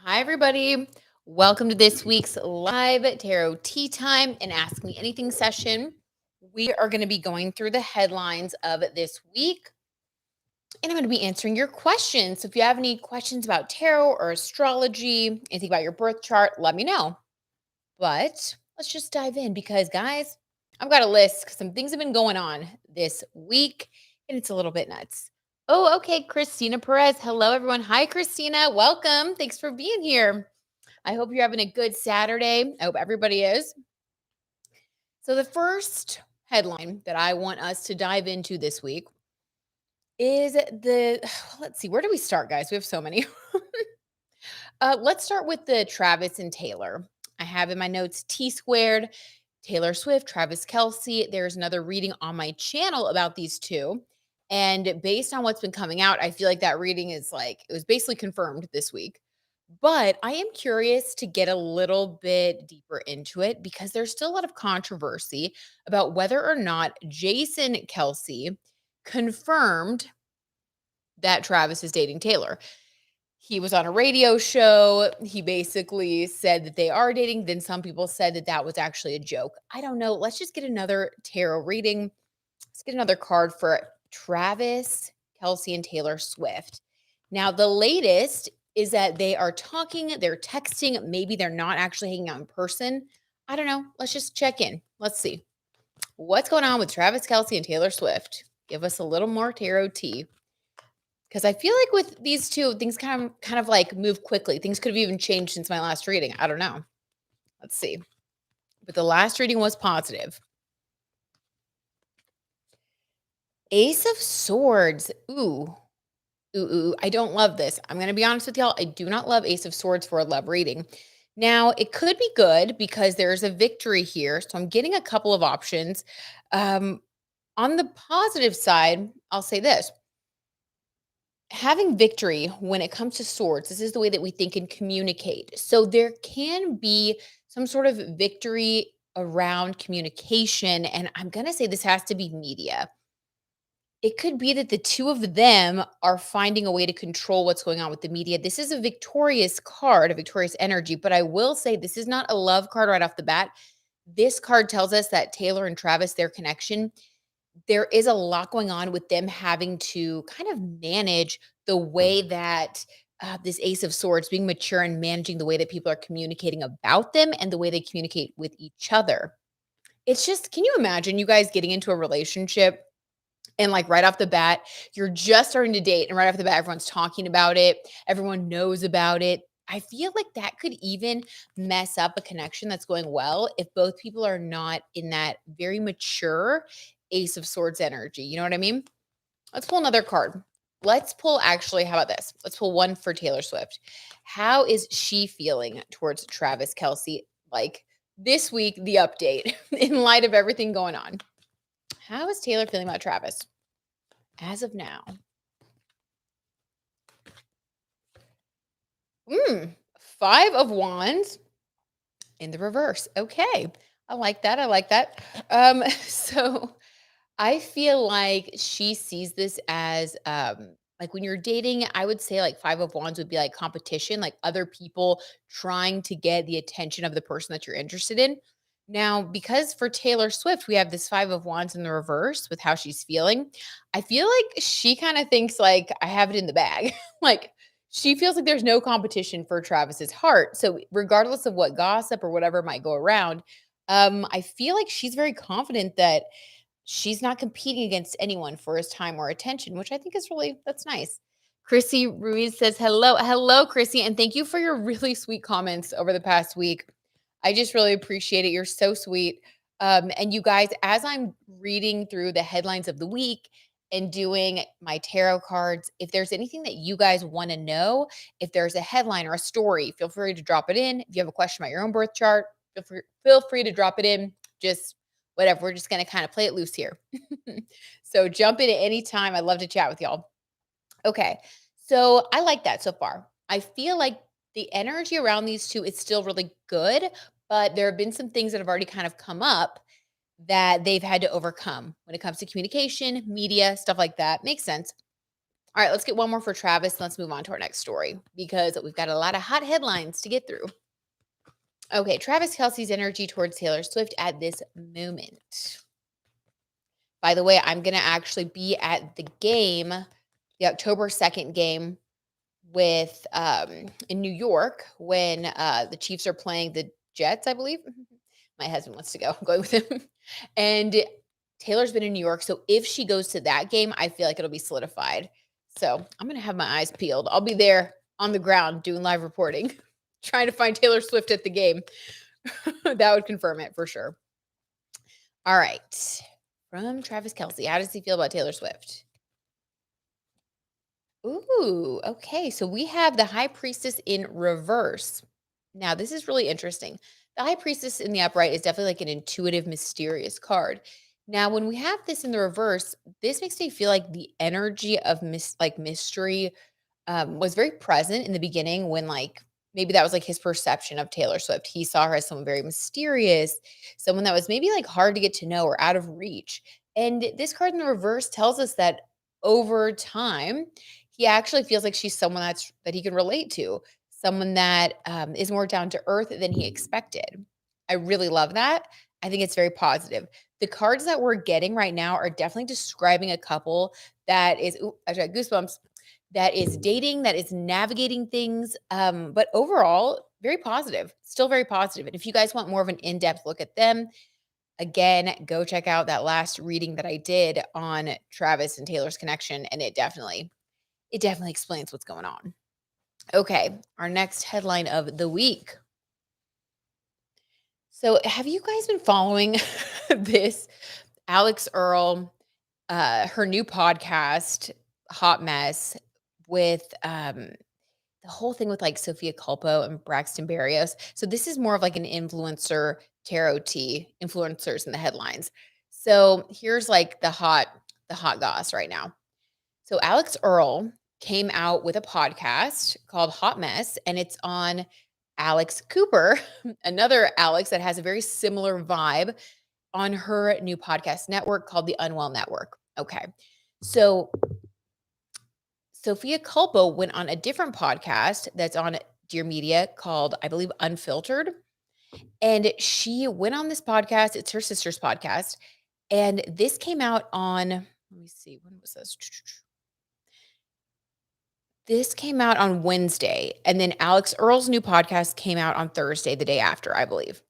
Hi, everybody. Welcome to this week's live tarot tea time and ask me anything session. We are going to be going through the headlines of this week and I'm going to be answering your questions. So if you have any questions about tarot or astrology, anything about your birth chart, let me know. But let's just dive in because, guys, I've got a list because some things have been going on this week and it's a little bit nuts. Oh, okay. Christina Perez. Hello, everyone. Hi, Christina. Welcome. Thanks for being here. I hope you're having a good Saturday. I hope everybody is. So, the first headline that I want us to dive into this week is let's see, where do we start, guys? We have so many. Let's start with the Travis and Taylor. I have in my notes T squared, Taylor Swift, Travis Kelce. There's another reading on my channel about these two. And based on what's been coming out, I feel like that reading is it was basically confirmed this week. But I am curious to get a little bit deeper into it because there's still a lot of controversy about whether or not Jason Kelce confirmed that Travis is dating Taylor. He was on a radio show. He basically said that they are dating. Then some people said that that was actually a joke. I don't know. Let's just get another tarot reading. Let's get another card for Travis, Kelce, and Taylor Swift. Now, the latest is that they are talking, they're texting. Maybe they're not actually hanging out in person. I don't know. Let's just check in. Let's see. What's going on with Travis Kelce and Taylor Swift? Give us a little more tarot tea. Because I feel like with these two, things kind of like move quickly. Things could have even changed since my last reading. I don't know. Let's see. But the last reading was positive. Ace of Swords. Ooh, I don't love this. I'm going to be honest with y'all. I do not love Ace of Swords for a love reading. Now, it could be good because there's a victory here. So I'm getting a couple of options. On the positive side, I'll say this. Having victory when it comes to swords, this is the way that we think and communicate. So there can be some sort of victory around communication. And I'm going to say this has to be media. It could be that the two of them are finding a way to control what's going on with the media. This is a victorious card, a victorious energy, but I will say this is not a love card right off the bat. This card tells us that Taylor and Travis, their connection, there is a lot going on with them having to kind of manage the way that this Ace of Swords, being mature and managing the way that people are communicating about them and the way they communicate with each other. It's just, can you imagine you guys getting into a relationship and like right off the bat, you're just starting to date, and right off the bat, everyone's talking about it. Everyone knows about it. I feel like that could even mess up a connection that's going well if both people are not in that very mature Ace of Swords energy. You know what I mean? Let's pull another card. Let's pull, actually, how about this? Let's pull one for Taylor Swift. How is she feeling towards Travis Kelce? Like this week, the update in light of everything going on. How is Taylor feeling about Travis as of now? Five of Wands in the reverse. Okay. I like that. I like that. So I feel like she sees this as like when you're dating, I would say like Five of Wands would be like competition, like other people trying to get the attention of the person that you're interested in. Now, because for Taylor Swift, we have this Five of Wands in the reverse with how she's feeling. I feel like she kind of thinks like I have it in the bag. Like she feels like there's no competition for Travis's heart. So regardless of what gossip or whatever might go around, I feel like she's very confident that she's not competing against anyone for his time or attention, which I think is really, that's nice. Chrissy Ruiz says, hello. Hello, Chrissy. And thank you for your really sweet comments over the past week. I just really appreciate it. You're so sweet. And you guys, as I'm reading through the headlines of the week and doing my tarot cards, if there's anything that you guys want to know, if there's a headline or a story, feel free to drop it in. If you have a question about your own birth chart, feel free to drop it in. Just whatever. We're just going to kind of play it loose here. So jump in at any time. I'd love to chat with y'all. Okay. So I like that so far. I feel like the energy around these two is still really good, but there have been some things that have already kind of come up that they've had to overcome when it comes to communication, media, stuff like that. Makes sense. All right, let's get one more for Travis and let's move on to our next story because we've got a lot of hot headlines to get through. Okay, Travis Kelce's energy towards Taylor Swift at this moment. By the way, I'm going to actually be at the game, the October 2nd game with in New York when the Chiefs are playing the Jets, I believe. My husband wants to go. I'm going with him. And Taylor's been in New York, so if she goes to that game, I feel like it'll be solidified. So I'm gonna have my eyes peeled. I'll be there on the ground doing live reporting, trying to find Taylor Swift at the game. That would confirm it for sure. All right. From Travis Kelce, how does he feel about Taylor Swift? Ooh, okay. So we have the High Priestess in reverse. Now, this is really interesting. The High Priestess in the upright is definitely like an intuitive, mysterious card. Now, when we have this in the reverse, this makes me feel like the energy of mystery was very present in the beginning when like maybe that was like his perception of Taylor Swift. He saw her as someone very mysterious, someone that was maybe like hard to get to know or out of reach. And this card in the reverse tells us that over time, he actually feels like she's someone that he can relate to, someone that is more down to earth than he expected. I really love that. I think it's very positive. The cards that we're getting right now are definitely describing a couple that is, ooh, I got goosebumps, that is dating, that is navigating things. But overall, very positive, still very positive. And if you guys want more of an in-depth look at them, again, go check out that last reading that I did on Travis and Taylor's connection. And it definitely explains what's going on. Okay, our next headline of the week. So have you guys been following this Alex Earl, her new podcast, Hot Mess, with the whole thing with like Sophia Culpo and Braxton Berrios. So this is more of like an influencer tarot tea, influencers in the headlines. So here's like the hot goss right now. So Alex Earl came out with a podcast called Hot Mess, and it's on Alex Cooper, another Alex that has a very similar vibe on her new podcast network called the Unwell Network. Okay. So Sophia Culpo went on a different podcast that's on Dear Media called, I believe, Unfiltered. And she went on this podcast. It's her sister's podcast. And this came out on, let me see, when was this? This came out on Wednesday. And then Alex Earl's new podcast came out on Thursday, the day after, I believe.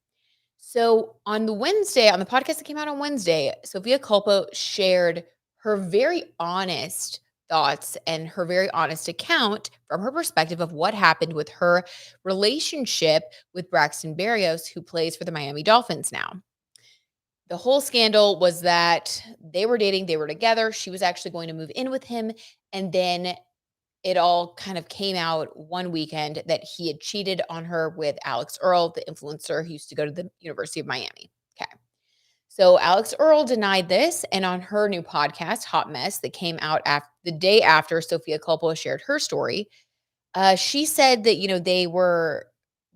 So on the Wednesday, on the podcast that came out on Wednesday, Sophia Culpo shared her very honest thoughts and her very honest account from her perspective of what happened with her relationship with Braxton Berrios, who plays for the Miami Dolphins now. The whole scandal was that they were dating, they were together. She was actually going to move in with him. And then it all kind of came out one weekend that he had cheated on her with Alex Earl, the influencer who used to go to the University of Miami. Okay. So Alex Earl denied this. And on her new podcast, Hot Mess, that came out the day after Sophia Culpo shared her story, she said that,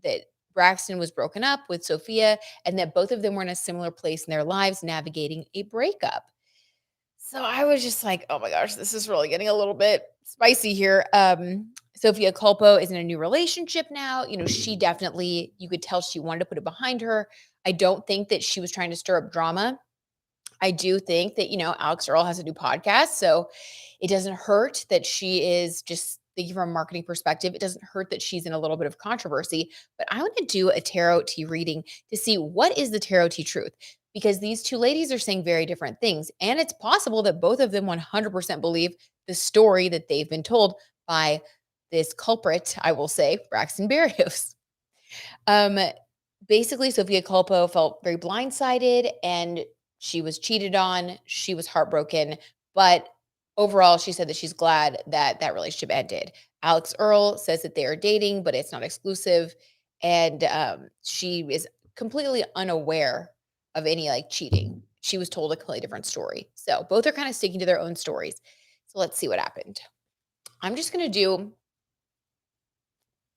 that Braxton was broken up with Sophia and that both of them were in a similar place in their lives navigating a breakup. So I was just like, oh my gosh, this is really getting a little bit spicy here. Sophia Culpo is in a new relationship now. She definitely, you could tell she wanted to put it behind her. I don't think that she was trying to stir up drama. I do think that, Alex Earl has a new podcast. So it doesn't hurt that she is just thinking from a marketing perspective. It doesn't hurt that she's in a little bit of controversy. But I want to do a tarot tea reading to see what is the tarot tea truth, because these two ladies are saying very different things. And it's possible that both of them 100% believe the story that they've been told by this culprit, I will say, Braxton Berrios. Basically, Sophia Culpo felt very blindsided and she was cheated on. She was heartbroken. But overall, she said that she's glad that that relationship ended. Alex Earl says that they are dating, but it's not exclusive. And she is completely unaware of any like cheating. She was told a completely different story. So both are kind of sticking to their own stories. So let's see what happened. I'm just going to do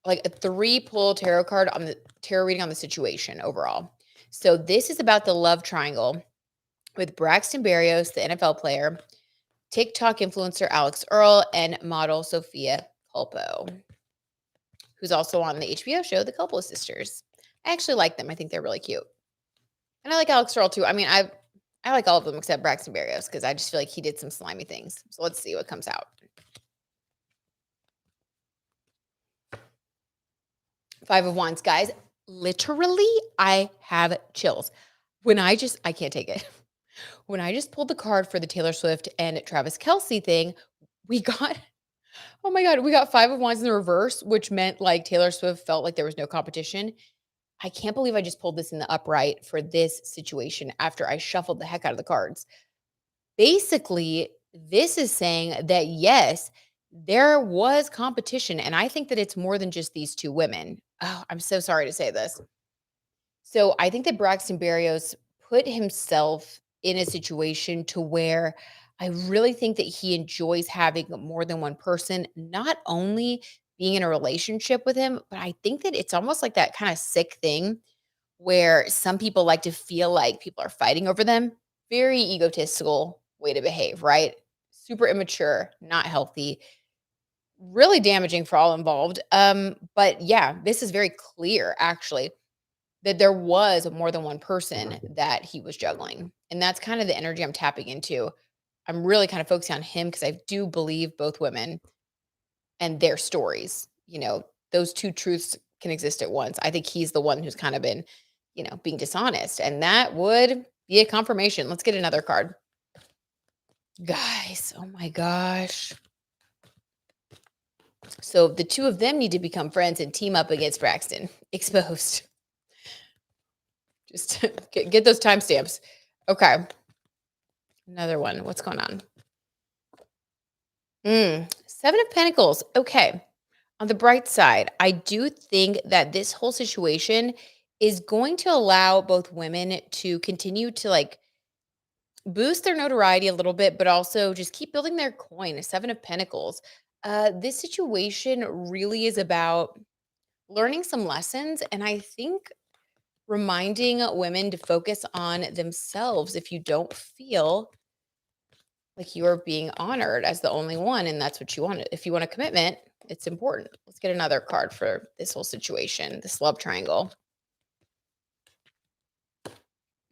like a 3-pull tarot card on the tarot reading on the situation overall. So this is about the love triangle with Braxton Berrios, the NFL player, TikTok influencer Alex Earl and model Sophia Culpo, who's also on the HBO show The Culpo Sisters. I actually like them. I think they're really cute. And I like Alex Earl too. I mean, I like all of them except Braxton Berrios because I just feel like he did some slimy things. So let's see what comes out. Five of Wands, guys. Literally, I have chills. I can't take it. When I just pulled the card for the Taylor Swift and Travis Kelce thing, we got, oh my God, we got Five of Wands in the reverse, which meant like Taylor Swift felt like there was no competition. I can't believe I just pulled this in the upright for this situation after I shuffled the heck out of the cards. Basically, this is saying that yes, there was competition. And I think that it's more than just these two women. Oh, I'm so sorry to say this. So I think that Braxton Berrios put himself in a situation to where I really think that he enjoys having more than one person, not only being in a relationship with him, but I think that it's almost like that kind of sick thing where some people like to feel like people are fighting over them. Very egotistical way to behave, right? Super immature, not healthy, really damaging for all involved. But yeah, this is very clear actually that there was more than one person that he was juggling. And that's kind of the energy I'm tapping into. I'm really kind of focusing on him because I do believe both women and their stories. Those two truths can exist at once. I think he's the one who's kind of been, being dishonest. And that would be a confirmation. Let's get another card. Guys, oh my gosh. So the two of them need to become friends and team up against Braxton. Exposed. Just get those timestamps. Okay. Another one. What's going on? Seven of Pentacles. Okay. On the bright side, I do think that this whole situation is going to allow both women to continue to like boost their notoriety a little bit, but also just keep building their coin. A Seven of Pentacles. This situation really is about learning some lessons. And I think reminding women to focus on themselves if you don't feel like you are being honored as the only one and that's what you want. If you want a commitment, it's important. Let's get another card for this whole situation, this love triangle.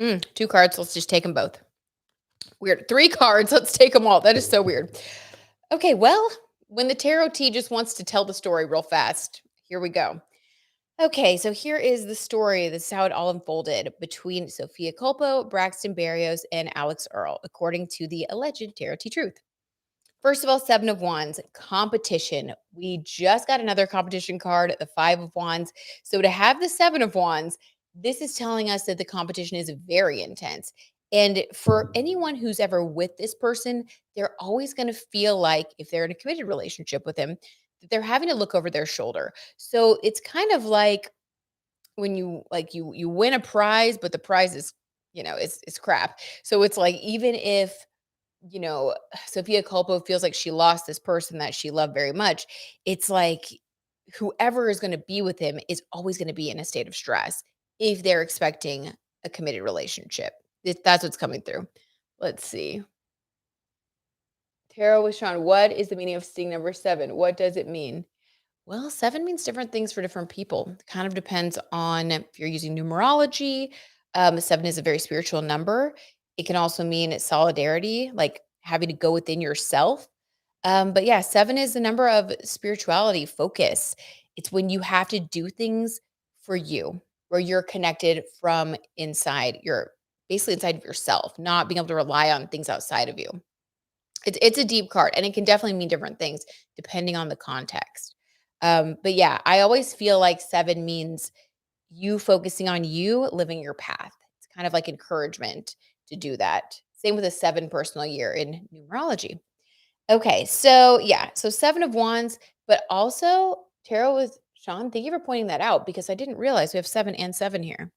Two cards. Let's just take them both. Weird. Three cards. Let's take them all. That is so weird. Okay, well, when the tarot T just wants to tell the story real fast, here we go. Okay, so here is the story. This is how it all unfolded between Sophia Culpo, Braxton Berrios, and Alex Earl, according to the alleged tarot T truth. First of all, Seven of Wands, competition. We just got another competition card, the Five of Wands. So to have the Seven of Wands, this is telling us that the competition is very intense. And for anyone who's ever with this person, they're always going to feel like if they're in a committed relationship with him, that they're having to look over their shoulder. So it's kind of like when you win a prize, but the prize is, it's crap. So it's like even if you know, Sophia Culpo feels like she lost this person that she loved very much. It's like whoever is going to be with him is always going to be in a state of stress if they're expecting a committed relationship. That's what's coming through. Let's see. Tarot with Sean, what is the meaning of sting number 7? What does it mean? Well, 7 means different things for different people. It kind of depends on if you're using numerology. 7 is a very spiritual number. It can also mean solidarity, like having to go within yourself. But yeah, 7 is the number of spirituality, focus. It's when you have to do things for you, where you're connected from inside, you're basically inside of yourself, not being able to rely on things outside of you. It's a deep card, and it can definitely mean different things depending on the context. But yeah, I always feel like 7 means you focusing on you, living your path. It's kind of like encouragement to do that. Same with a 7 personal year in numerology. Okay, so yeah, so 7 of Wands, but also tarot with Sean. Thank you for pointing that out because I didn't realize we have 7 and 7 here.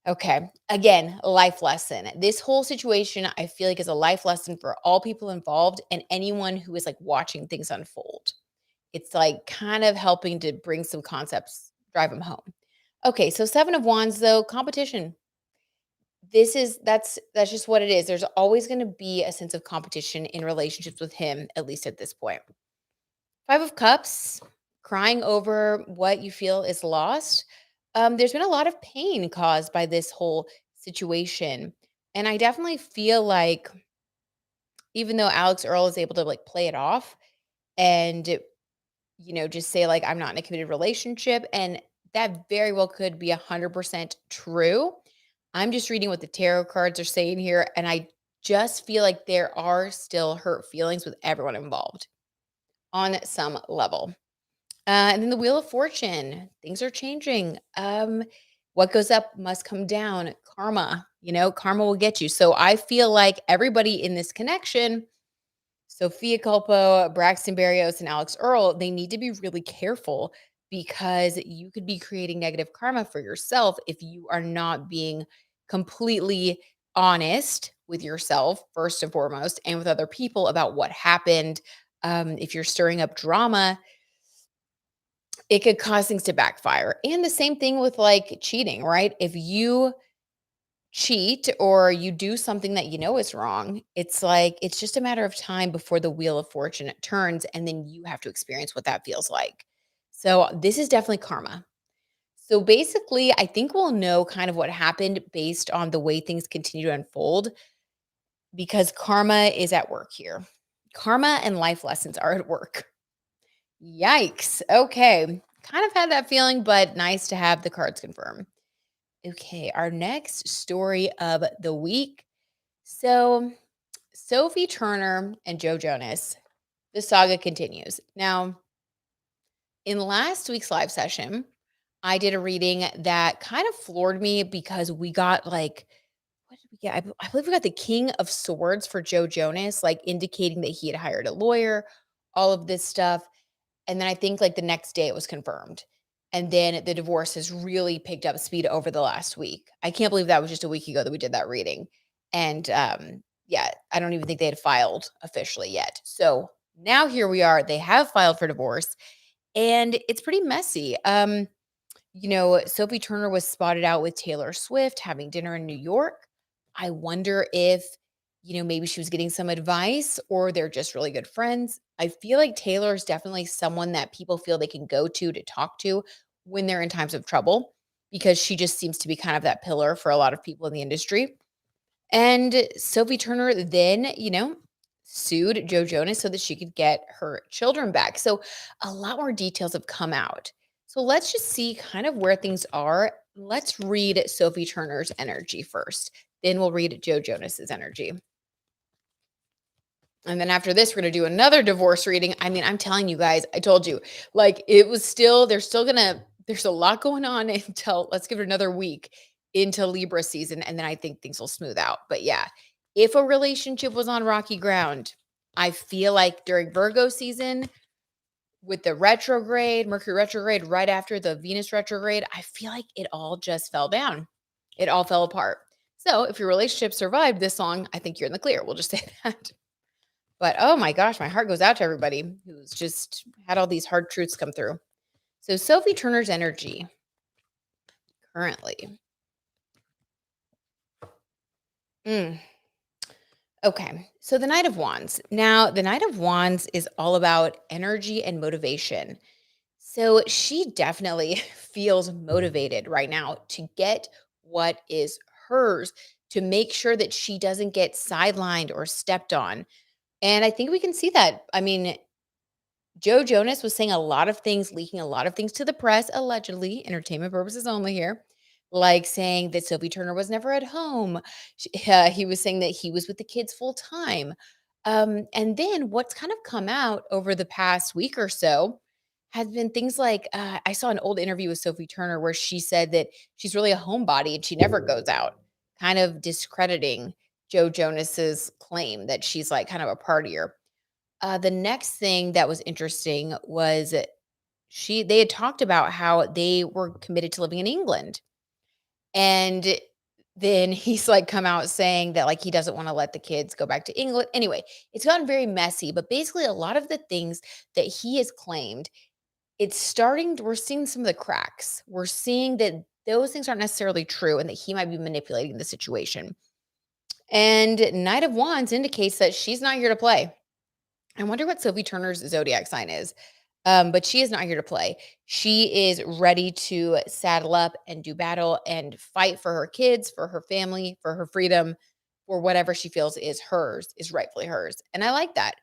Okay. Again, life lesson. This whole situation, I feel like is a life lesson for all people involved and anyone who is like watching things unfold. It's like kind of helping to bring some concepts, drive them home. Okay. So 7 of Wands, though, competition. that's just what it is. There's always going to be a sense of competition in relationships with him, at least at this point. Five of Cups, crying over what you feel is lost. There's been a lot of pain caused by this whole situation. And I definitely feel like even though Alex Earl is able to like play it off and, just say like, I'm not in a committed relationship. And that very well could be 100% true. I'm just reading what the tarot cards are saying here. And I just feel like there are still hurt feelings with everyone involved on some level. And then the Wheel of Fortune, things are changing. What goes up must come down. Karma, karma will get you. So I feel like everybody in this connection, Sophia Culpo, Braxton Berrios, and Alex Earl, they need to be really careful because you could be creating negative karma for yourself if you are not being completely honest with yourself, first and foremost, and with other people about what happened. If you're stirring up drama, it could cause things to backfire. And the same thing with like cheating, right? If you cheat or you do something that you know is wrong, it's like it's just a matter of time before the wheel of fortune turns and then you have to experience what that feels like. So this is definitely karma. So basically, I think we'll know kind of what happened based on the way things continue to unfold because karma is at work here. Karma and life lessons are at work. Yikes. Okay. Kind of had that feeling, but nice to have the cards confirm. Okay. Our next story of the week. So, Sophie Turner and Joe Jonas, the saga continues. Now, in last week's live session, I did a reading that kind of floored me because we got like, what did we get? I believe we got the King of Swords for Joe Jonas, like indicating that he had hired a lawyer, all of this stuff. And then I think like the next day it was confirmed. And then the divorce has really picked up speed over the last week. I can't believe that was just a week ago that we did that reading. And yeah, I don't even think they had filed officially yet. So now here we are. They have filed for divorce and it's pretty messy. Sophie Turner was spotted out with Taylor Swift having dinner in New York. I wonder if, maybe she was getting some advice or they're just really good friends. I feel like Taylor is definitely someone that people feel they can go to talk to when they're in times of trouble because she just seems to be kind of that pillar for a lot of people in the industry. And Sophie Turner then, sued Joe Jonas so that she could get her children back. So a lot more details have come out. So let's just see kind of where things are. Let's read Sophie Turner's energy first. Then we'll read Joe Jonas's energy. And then after this, we're going to do another divorce reading. I mean, I'm telling you guys, I told you, like there's a lot going on until let's give it another week into Libra season. And then I think things will smooth out. But yeah, if a relationship was on rocky ground, I feel like during Virgo season with the retrograde, Mercury retrograde, right after the Venus retrograde, I feel like it all just fell down. It all fell apart. So if your relationship survived this long, I think you're in the clear. We'll just say that. But oh my gosh, my heart goes out to everybody who's just had all these hard truths come through. So Sophie Turner's energy currently. Mm, okay. So the Knight of Wands. Now, the Knight of Wands is all about energy and motivation. So she definitely feels motivated right now to get what is hers, to make sure that she doesn't get sidelined or stepped on. And I think we can see that. I mean, Joe Jonas was saying a lot of things, leaking a lot of things to the press, allegedly, entertainment purposes only here, like saying that Sophie Turner was never at home. He was saying that he was with the kids full time. And then what's kind of come out over the past week or so has been things like I saw an old interview with Sophie Turner where she said that she's really a homebody and she never goes out, kind of discrediting Joe Jonas's claim that she's like kind of a partier. The next thing that was interesting was they had talked about how they were committed to living in England. And then he's like come out saying that like he doesn't want to let the kids go back to England. Anyway, it's gotten very messy, but basically a lot of the things that he has claimed, we're seeing some of the cracks. We're seeing that those things aren't necessarily true and that he might be manipulating the situation. And Knight of Wands indicates that she's not here to play. I wonder what Sophie Turner's zodiac sign is. But she is not here to play. She is ready to saddle up and do battle and fight for her kids, for her family, for her freedom, for whatever she feels is hers, is rightfully hers. And I like that.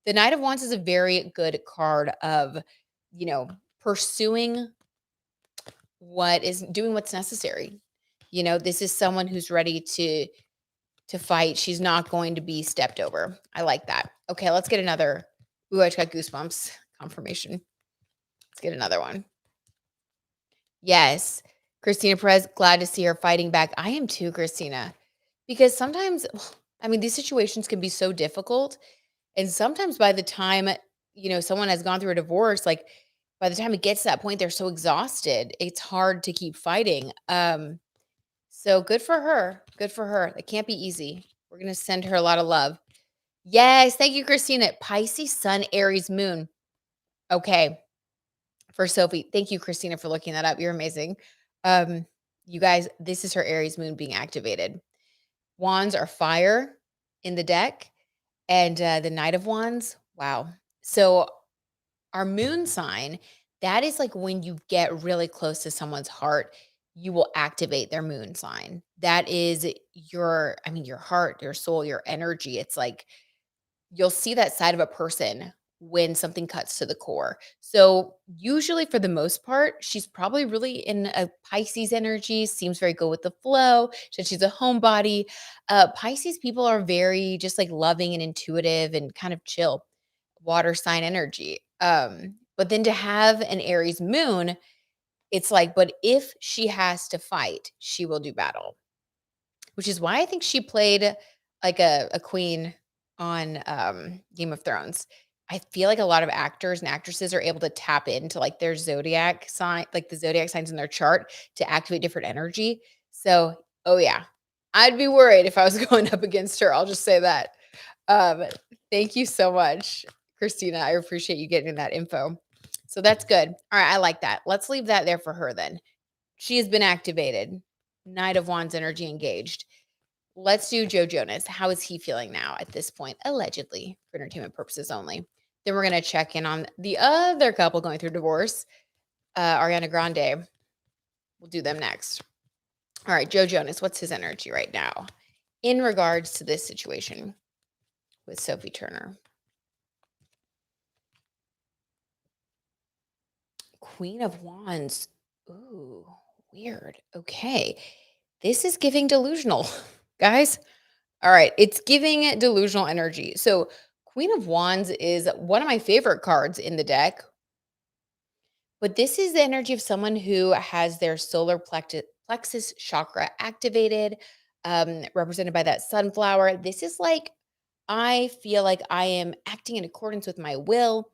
The Knight of Wands is a very good card of, you know, pursuing what is doing what's necessary. This is someone who's ready to fight. She's not going to be stepped over. I like that. Okay, let's get another. Ooh, I just got goosebumps confirmation. Let's get another one. Yes. Christina Perez, glad to see her fighting back. I am too, Christina. Because sometimes, these situations can be so difficult. And sometimes by the time, someone has gone through a divorce, like by the time it gets to that point, they're so exhausted. It's hard to keep fighting. So good for her. Good for her. It can't be easy. We're going to send her a lot of love. Yes. Thank you, Christina. Pisces, Sun, Aries, Moon. Okay. For Sophie. Thank you, Christina, for looking that up. You're amazing. You guys, this is her Aries moon being activated. Wands are fire in the deck, and the Knight of Wands. Wow. So our moon sign, that is like when you get really close to someone's heart, you will activate their moon sign. That is your heart, your soul, your energy. It's like you'll see that side of a person when something cuts to the core. So, usually for the most part, she's probably really in a Pisces energy, seems very good with the flow. She's a homebody. Pisces people are very just like loving and intuitive and kind of chill, water sign energy. But then to have an Aries moon, it's like, but if she has to fight, she will do battle, which is why I think she played like a queen on Game of Thrones. I feel like a lot of actors and actresses are able to tap into like their zodiac sign, like the zodiac signs in their chart to activate different energy. So, oh yeah, I'd be worried if I was going up against her. I'll just say that. Um, Thank you so much, Christina. I appreciate you getting that info. So that's good. All right, I like that. Let's leave that there for her then. She has been activated. Knight of Wands energy engaged. Let's do Joe Jonas. How is he feeling now at this point? Allegedly, for entertainment purposes only. Then we're going to check in on the other couple going through divorce, Ariana Grande. We'll do them next. All right, Joe Jonas, what's his energy right now in regards to this situation with Sophie Turner? Queen of Wands. Ooh, weird. Okay. This is giving delusional, guys. All right, it's giving delusional energy. So, Queen of Wands is one of my favorite cards in the deck, but this is the energy of someone who has their solar plexus chakra activated, represented by that sunflower. This is like, I feel like I am acting in accordance with my will.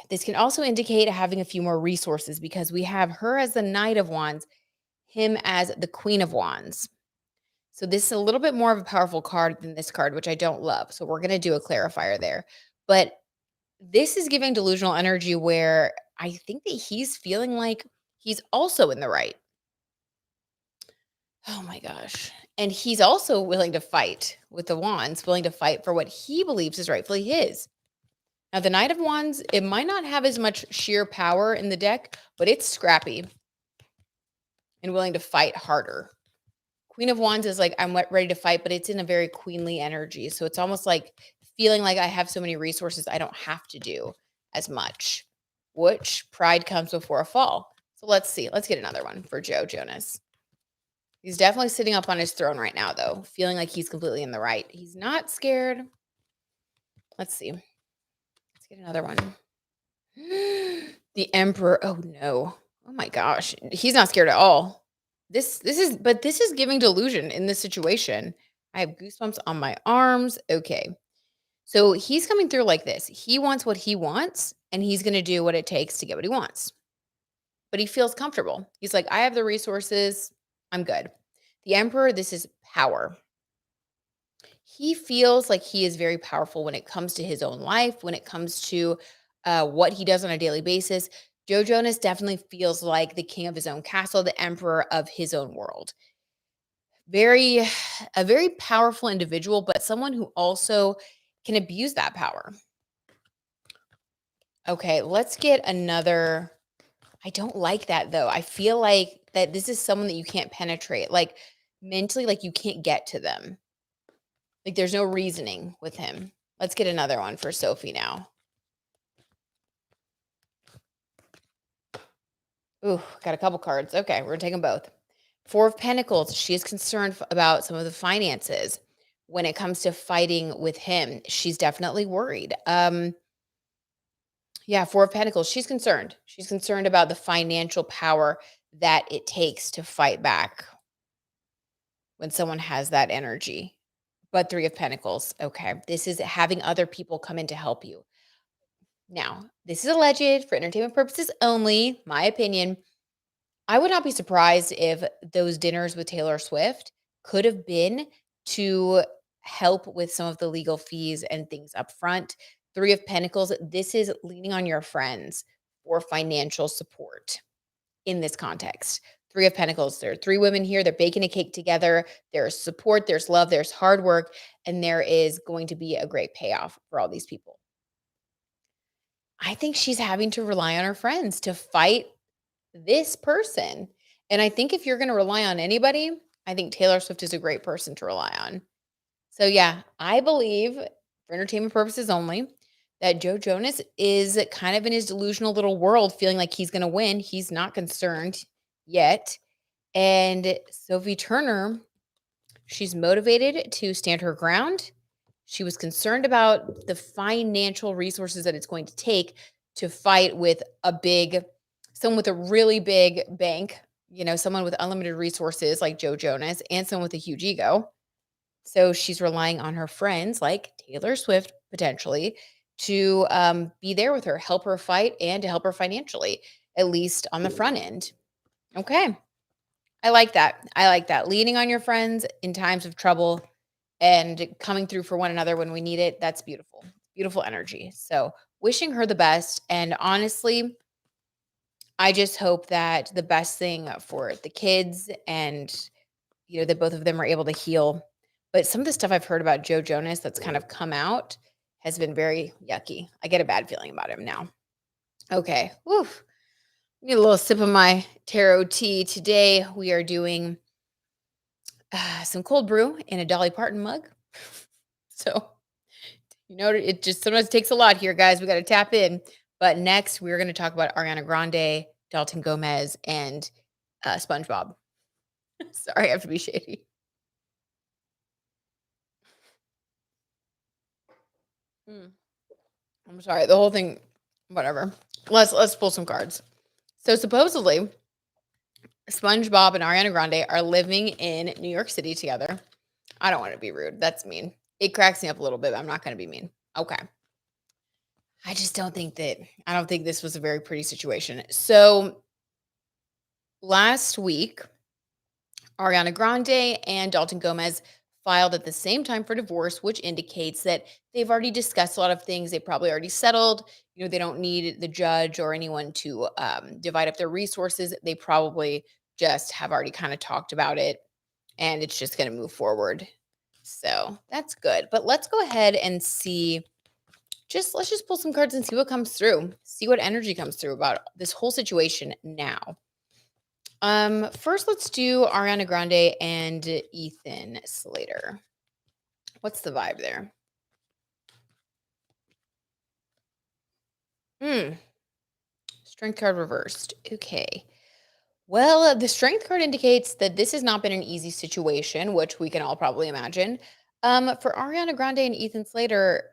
This can also indicate having a few more resources because we have her as the Knight of Wands, him as the Queen of Wands. So this is a little bit more of a powerful card than this card, which I don't love. So we're going to do a clarifier there. But this is giving delusional energy where I think that he's feeling like he's also in the right. Oh my gosh. And he's also willing to fight with the wands, willing to fight for what he believes is rightfully his. Now, the Knight of Wands, it might not have as much sheer power in the deck, but it's scrappy and willing to fight harder. Queen of Wands is like, I'm ready to fight, but it's in a very queenly energy. So it's almost like feeling like I have so many resources, I don't have to do as much, which pride comes before a fall. So let's see. Let's get another one for Joe Jonas. He's definitely sitting up on his throne right now, though, feeling like he's completely in the right. He's not scared. Let's see. Let's get another one. The Emperor. Oh, no. Oh, my gosh. He's not scared at all. This is giving delusion in this situation. I have goosebumps on my arms. Okay. So he's coming through like this. He wants what he wants, and he's going to do what it takes to get what he wants. But he feels comfortable. He's like, I have the resources. I'm good. The Emperor, this is power. He feels like he is very powerful when it comes to his own life, when it comes to what he does on a daily basis. Joe Jonas definitely feels like the king of his own castle, the emperor of his own world. Very a very powerful individual, but someone who also can abuse that power. Okay, let's get another. I don't like that though. I feel like that this is someone that you can't penetrate. Like mentally, like you can't get to them. Like there's no reasoning with him. Let's get another one for Sophie now. Ooh, got a couple cards. Okay, we're gonna take them both. Four of Pentacles. She is concerned about some of the finances when it comes to fighting with him. She's definitely worried. Yeah, Four of Pentacles. She's concerned. She's concerned about the financial power that it takes to fight back when someone has that energy. But Three of Pentacles. Okay, this is having other people come in to help you. Now, this is alleged for entertainment purposes only, my opinion. I would not be surprised if those dinners with Taylor Swift could have been to help with some of the legal fees and things up front. Three of Pentacles, this is leaning on your friends for financial support in this context. Three of Pentacles, there are three women here. They're baking a cake together. There's support, there's love, there's hard work, and there is going to be a great payoff for all these people. I think she's having to rely on her friends to fight this person. And I think if you're going to rely on anybody, I think Taylor Swift is a great person to rely on. So, yeah, I believe for entertainment purposes only that Joe Jonas is kind of in his delusional little world, feeling like he's going to win. He's not concerned yet. And Sophie Turner, she's motivated to stand her ground. She was concerned about the financial resources that it's going to take to fight with someone with a really big bank, someone with unlimited resources like Joe Jonas and someone with a huge ego. So she's relying on her friends like Taylor Swift potentially to be there with her, help her fight and to help her financially, at least on the front end. Okay. I like that. I like that. Leaning on your friends in times of trouble and coming through for one another when we need it. That's beautiful. Beautiful energy. So, wishing her the best. And honestly, I just hope that the best thing for the kids and, that both of them are able to heal. But some of the stuff I've heard about Joe Jonas that's kind of come out has been very yucky. I get a bad feeling about him now. Okay. Woof. Need a little sip of my tarot tea. Today we are doing some cold brew in a Dolly Parton mug. So, it just sometimes takes a lot here, guys. We got to tap in. But next, we're going to talk about Ariana Grande, Dalton Gomez, and SpongeBob. Sorry, I have to be shady. Mm, I'm sorry. The whole thing, whatever. Let's pull some cards. So supposedly, SpongeBob and Ariana Grande are living in New York City together. I don't want to be rude. That's mean. It cracks me up a little bit. But I'm not going to be mean. Okay. I don't think this was a very pretty situation. So last week, Ariana Grande and Dalton Gomez filed at the same time for divorce, which indicates that they've already discussed a lot of things. They probably already settled. They don't need the judge or anyone to divide up their resources. They probably just have already kind of talked about it and it's just going to move forward. So that's good. But let's go ahead and see. Let's just pull some cards and see what comes through. See what energy comes through about this whole situation now. First let's do Ariana Grande and Ethan Slater. What's the vibe there? Strength card reversed. Okay. Well, the strength card indicates that this has not been an easy situation, which we can all probably imagine. For Ariana Grande and Ethan Slater,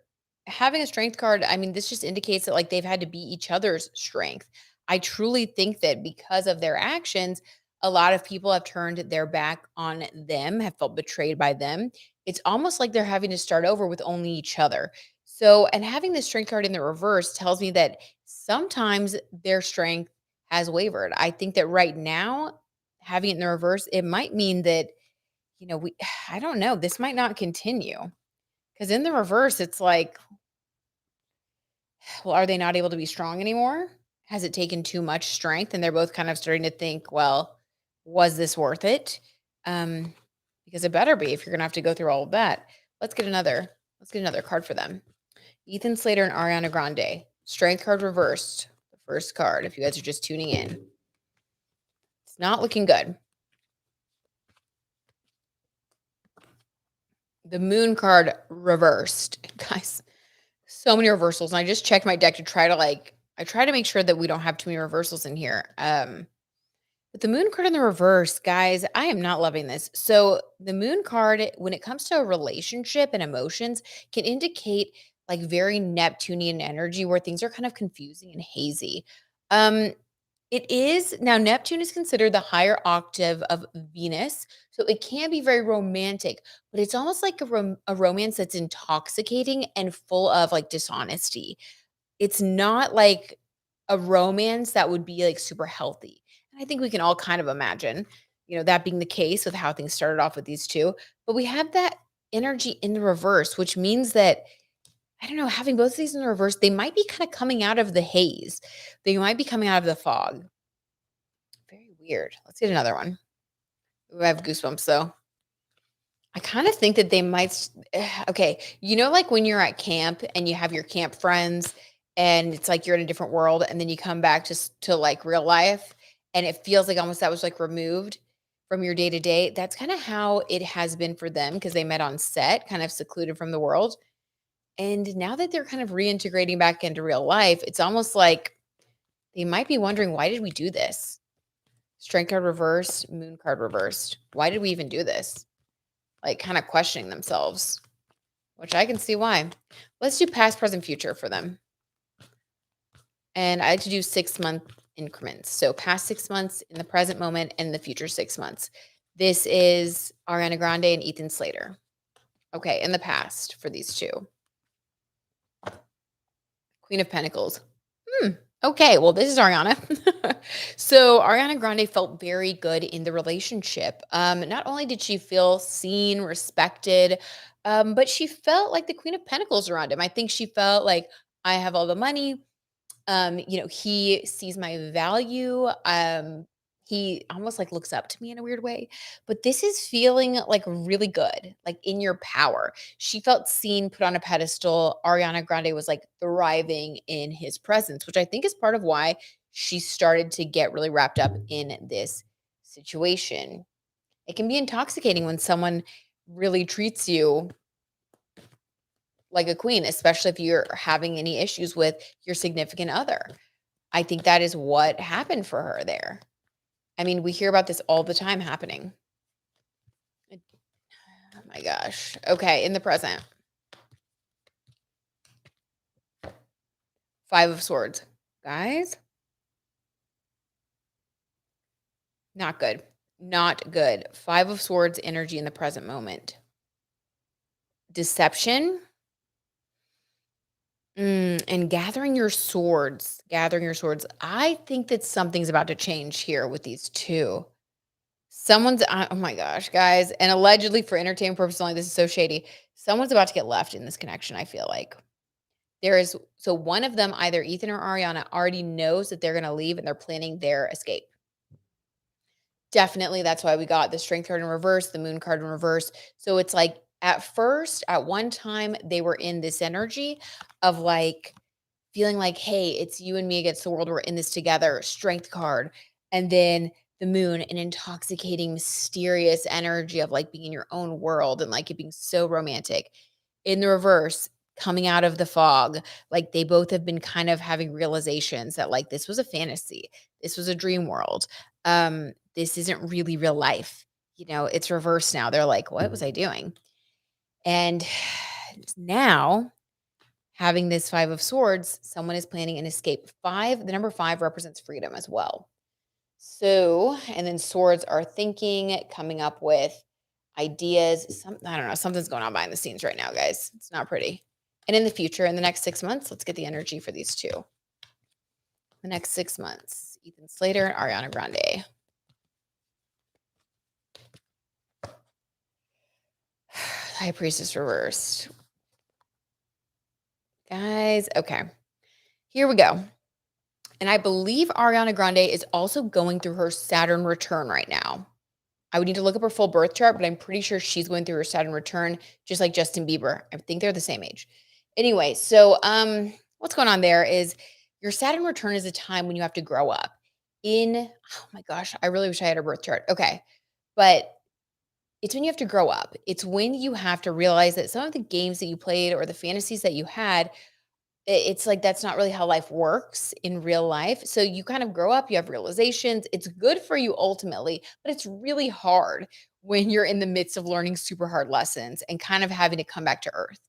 having a strength card, I mean, this just indicates that like they've had to be each other's strength. I truly think that because of their actions, a lot of people have turned their back on them, have felt betrayed by them. It's almost like they're having to start over with only each other. So, and having the strength card in the reverse tells me that sometimes their strength has wavered. I think that right now, having it in the reverse, it might mean that, we, I don't know, this might not continue. Because in the reverse, it's like, well, are they not able to be strong anymore? Has it taken too much strength? And they're both kind of starting to think, well, was this worth it? Um, because it better be if you're gonna have to go through all of that. Let's get another card for them. Ethan Slater and Ariana Grande. Strength card reversed. The first card, if you guys are just tuning in. It's not looking good. The moon card reversed. Guys, so many reversals. And I just checked my deck to try to I try to make sure that we don't have too many reversals in here. But the moon card in the reverse, guys, I am not loving this. So the moon card, when it comes to a relationship and emotions, can indicate like very Neptunian energy where things are kind of confusing and hazy. Um, it is now Neptune is considered the higher octave of Venus, so it can be very romantic, but it's almost like a romance that's intoxicating and full of like dishonesty. It's not like a romance that would be, like, super healthy, and I think we can all kind of imagine, that being the case with how things started off with these 2, but we have that energy in the reverse, which means that, I don't know, having both of these in the reverse, they might be kinda coming out of the haze. They might be coming out of the fog. Very weird. Let's get another one. Ooh, I have goosebumps, though. I kinda think that they might okay, like, when you're at camp and you have your camp friends, and it's like you're in a different world, and then you come back to, like, real life, and it feels like almost that was, like, removed from your day to day? That's kinda how it has been for them because they met on set, kind of secluded from the world, and now that they're kind of reintegrating back into real life, it's almost like they might be wondering, "Why did we do this?" Strength card reversed, moon card reversed. Why did we even do this? Like, kinda questioning themselves, which I can see why. Let's do past, present, future for them. And I had to do 6-month increments. So past 6 months, in the present moment, and the future 6 months. This is Ariana Grande and Ethan Slater. Okay, in the past for these 2. Queen of Pentacles. Okay, well, this is Ariana. So Ariana Grande felt very good in the relationship. Not only did she feel seen, respected, but she felt like the Queen of Pentacles around him. I think she felt like I have all the money. He sees my value. He almost like looks up to me in a weird way. But this is feeling like really good, like in your power. She felt seen, put on a pedestal. Ariana Grande was like thriving in his presence, which I think is part of why she started to get really wrapped up in this situation. It can be intoxicating when someone really treats you like a queen, especially if you're having any issues with your significant other. I think that is what happened for her there. I mean, we hear about this all the time happening. Oh my gosh. Okay, in the present. 5 of Swords. Guys, not good. Not good. 5 of Swords energy in the present moment. Deception. And gathering your swords. Gathering your swords. I think that something's about to change here with these 2. Oh my gosh, guys, and allegedly for entertainment purposes only, this is so shady. Someone's about to get left in this connection, I feel like. One of them, either Ethan or Ariana, already knows that they're gonna leave and they're planning their escape. Definitely, that's why we got the strength card in reverse, the moon card in reverse. So it's like at first, at one time, they were in this energy of like feeling like, hey, it's you and me against the world. We're in this together. Strength card. And then the moon, an intoxicating, mysterious energy of like being in your own world and like it being so romantic. In the reverse, coming out of the fog, like they both have been kind of having realizations that like this was a fantasy. This was a dream world. This isn't really real life. It's reversed now. They're like, what was I doing? And now having this 5 of Swords, someone is planning an escape. The number 5 represents freedom as well. So, and then swords are thinking, coming up with ideas. I don't know, something's going on behind the scenes right now, guys. It's not pretty. And in the future, in the next 6 months, let's get the energy for these 2. The next 6 months, Ethan Slater and Ariana Grande. High Priestess reversed. Guys, okay. Here we go. And I believe Ariana Grande is also going through her Saturn return right now. I would need to look up her full birth chart, but I'm pretty sure she's going through her Saturn return, just like Justin Bieber. I think they're the same age. Anyway, so what's going on there is your Saturn return is a time when you have to grow up. Oh my gosh, I really wish I had her birth chart. Okay. But it's when you have to grow up. It's when you have to realize that some of the games that you played or the fantasies that you had, it's like that's not really how life works in real life. So you kind of grow up, you have realizations. It's good for you ultimately, but it's really hard when you're in the midst of learning super hard lessons and kind of having to come back to earth.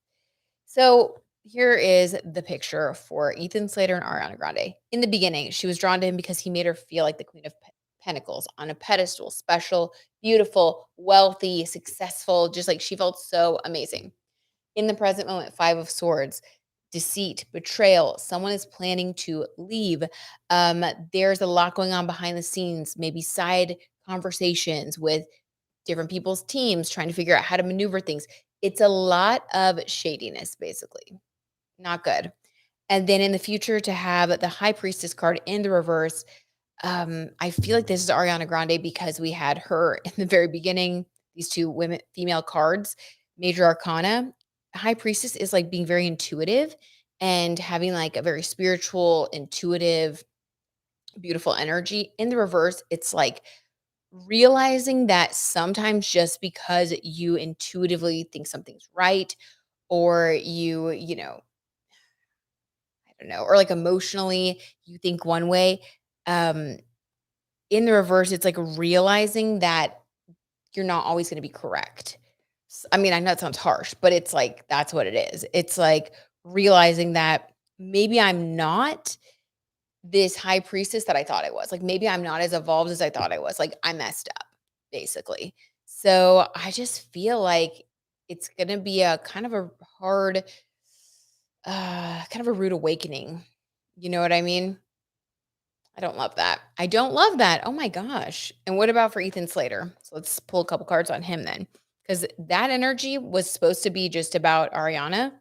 So here is the picture for Ethan Slater and Ariana Grande. In the beginning, she was drawn to him because he made her feel like the queen of pentacles on a pedestal, special, beautiful, wealthy, successful, just like she felt so amazing. In the present moment, Five of Swords, deceit, betrayal, someone is planning to leave. There's a lot going on behind the scenes, maybe side conversations with different people's teams, trying to figure out how to maneuver things. It's a lot of shadiness, basically. Not good. And then in the future, to have the High Priestess card in the reverse, I feel like this is Ariana Grande because we had her in the very beginning, these two women, female cards, Major Arcana. High Priestess is like being very intuitive and having like a very spiritual, intuitive, beautiful energy. In the reverse, it's like realizing that sometimes just because you intuitively think something's right or I don't know, or like emotionally you think one way, um, in the reverse, it's like realizing that you're not always going to be correct. I mean, I know it sounds harsh, but it's like that's what it is. It's like realizing that maybe I'm not this high priestess that I thought I was. Like maybe I'm not as evolved as I thought I was. Like I messed up, basically. So I just feel like it's gonna be a kind of a hard, kind of a rude awakening. You know what I mean? I don't love that. I don't love that. Oh my gosh. And what about for Ethan Slater? So let's pull a couple cards on him then. Because that energy was supposed to be just about Ariana,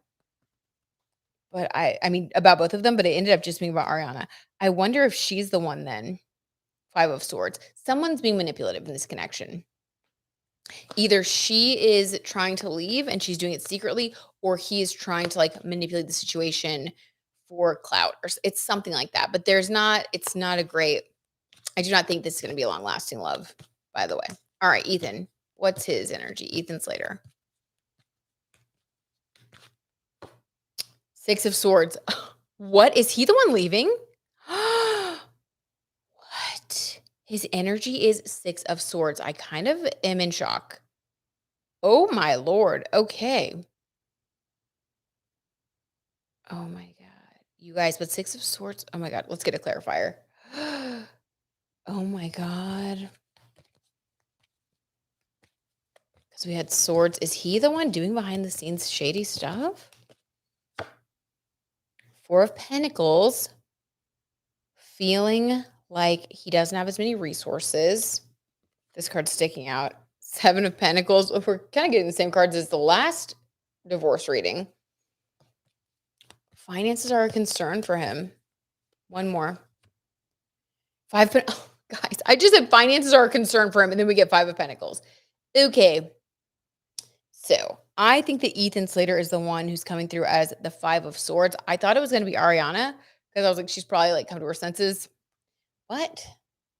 but I mean about both of them, but it ended up just being about Ariana. I wonder if she's the one then. Five of Swords. Someone's being manipulative in this connection. Either she is trying to leave and she's doing it secretly, or he is trying to like manipulate the situation for clout, or it's something like that. But it's not a great. I do not think this is going to be a long lasting love, by the way. All right, Ethan, what's his energy? Ethan Slater. Six of Swords. What? Is he the one leaving? What? His energy is Six of Swords. I kind of am in shock. Oh my lord. Okay. Oh my god. You guys, but Six of Swords. Oh my god. Let's get a clarifier. Oh my god. Because we had swords. Is he the one doing behind the scenes shady stuff? Four of Pentacles. Feeling like he doesn't have as many resources. This card's sticking out. Seven of Pentacles. We're kind of getting the same cards as the last divorce reading. Finances are a concern for him. One more. Oh, guys, I just said finances are a concern for him, and then we get Five of Pentacles. Okay. So I think that Ethan Slater is the one who's coming through as the Five of Swords. I thought it was going to be Ariana because I was like, she's probably like come to her senses. But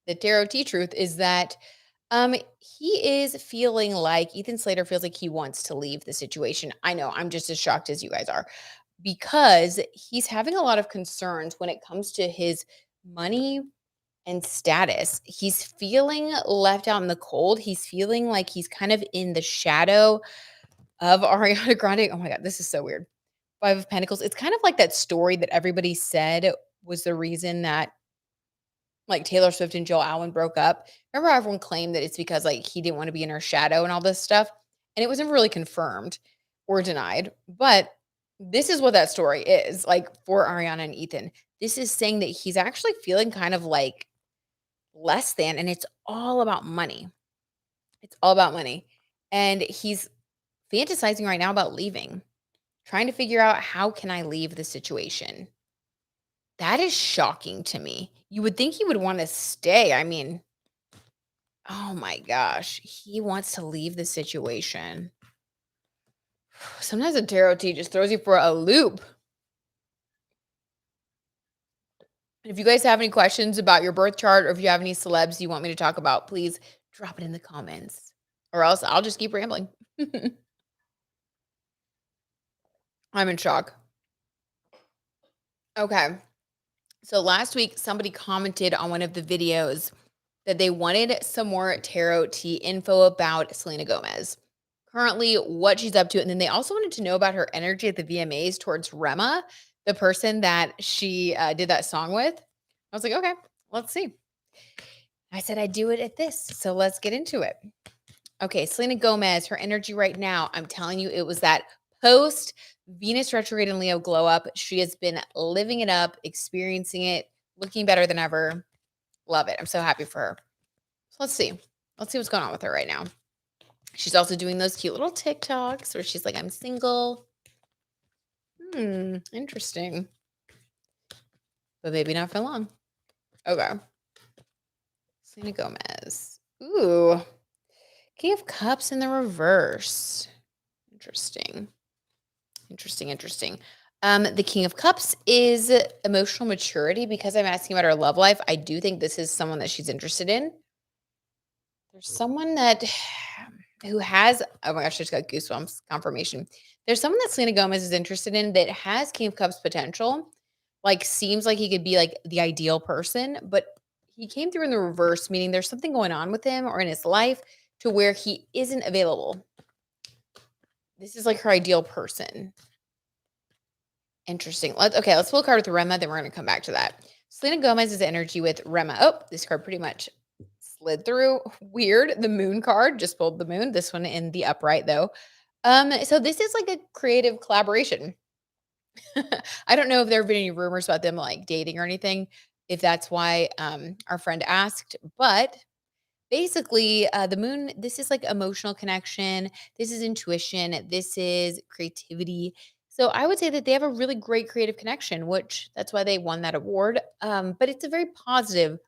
the tarot T truth is that he is feeling like Ethan Slater feels like he wants to leave the situation. I know I'm just as shocked as you guys are because he's having a lot of concerns when it comes to his money and status. He's feeling left out in the cold. He's feeling like he's kind of in the shadow of Ariana Grande. Oh my god, this is so weird. Five of Pentacles. It's kind of like that story that everybody said was the reason that like Taylor Swift and Joel Alwyn broke up. Remember how everyone claimed that it's because like he didn't want to be in her shadow and all this stuff? And it wasn't really confirmed or denied. But this is what that story is like for Ariana and Ethan. This is saying that he's actually feeling kind of like less than, and it's all about money. It's all about money. And he's fantasizing right now about leaving, trying to figure out how can I leave the situation? That is shocking to me. You would think he would wanna stay. I mean, oh my gosh, he wants to leave the situation. Sometimes a tarot tea just throws you for a loop. If you guys have any questions about your birth chart or if you have any celebs you want me to talk about, please drop it in the comments or else I'll just keep rambling. I'm in shock. Okay. So last week, somebody commented on one of the videos that they wanted some more tarot tea info about Selena Gomez. Currently, what she's up to. And then they also wanted to know about her energy at the VMAs towards Rema, the person that she did that song with. I was like, okay, let's see. I said I'd do it at this. So let's get into it. Okay, Selena Gomez, her energy right now, I'm telling you, it was that post Venus retrograde and Leo glow up. She has been living it up, experiencing it, looking better than ever. Love it. I'm so happy for her. So let's see. Let's see what's going on with her right now. She's also doing those cute little TikToks where she's like, I'm single. Interesting. But maybe not for long. Okay. Selena Gomez. Ooh. King of Cups in the reverse. Interesting. The King of Cups is emotional maturity. Because I'm asking about her love life, I do think this is someone that she's interested in. There's someone that who has, oh my gosh, I just got goosebumps confirmation. There's someone that Selena Gomez is interested in that has King of Cups potential. Like, seems like he could be like the ideal person, but he came through in the reverse, meaning there's something going on with him or in his life to where he isn't available. This is like her ideal person. Interesting. Let's pull a card with Rema, then we're going to come back to that. Selena Gomez's energy with Rema. Oh, this card pretty much slid through. Weird. The moon card just pulled the moon. This one in the upright though. So this is like a creative collaboration. I don't know if there have been any rumors about them like dating or anything, if that's why our friend asked, but basically the moon, this is like emotional connection, this is intuition, this is creativity. So I would say that they have a really great creative connection, which that's why they won that award. But it's a very positive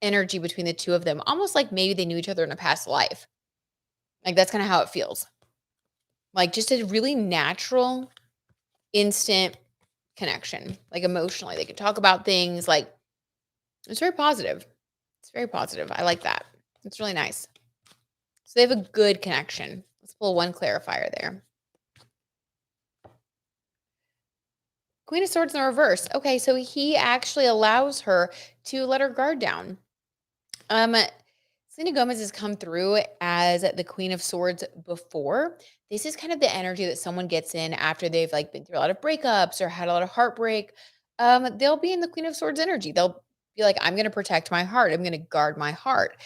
energy between the two of them, almost like maybe they knew each other in a past life. Like that's kind of how it feels. Like just a really natural, instant connection, like emotionally. They can talk about things like it's very positive. It's very positive. I like that. It's really nice. So they have a good connection. Let's pull one clarifier there. Queen of Swords in the reverse. Okay, so he actually allows her to let her guard down. Selena Gomez has come through as the Queen of Swords before. This is kind of the energy that someone gets in after they've like been through a lot of breakups or had a lot of heartbreak. They'll be in the Queen of Swords energy. They'll be like, I'm going to protect my heart. I'm going to guard my heart.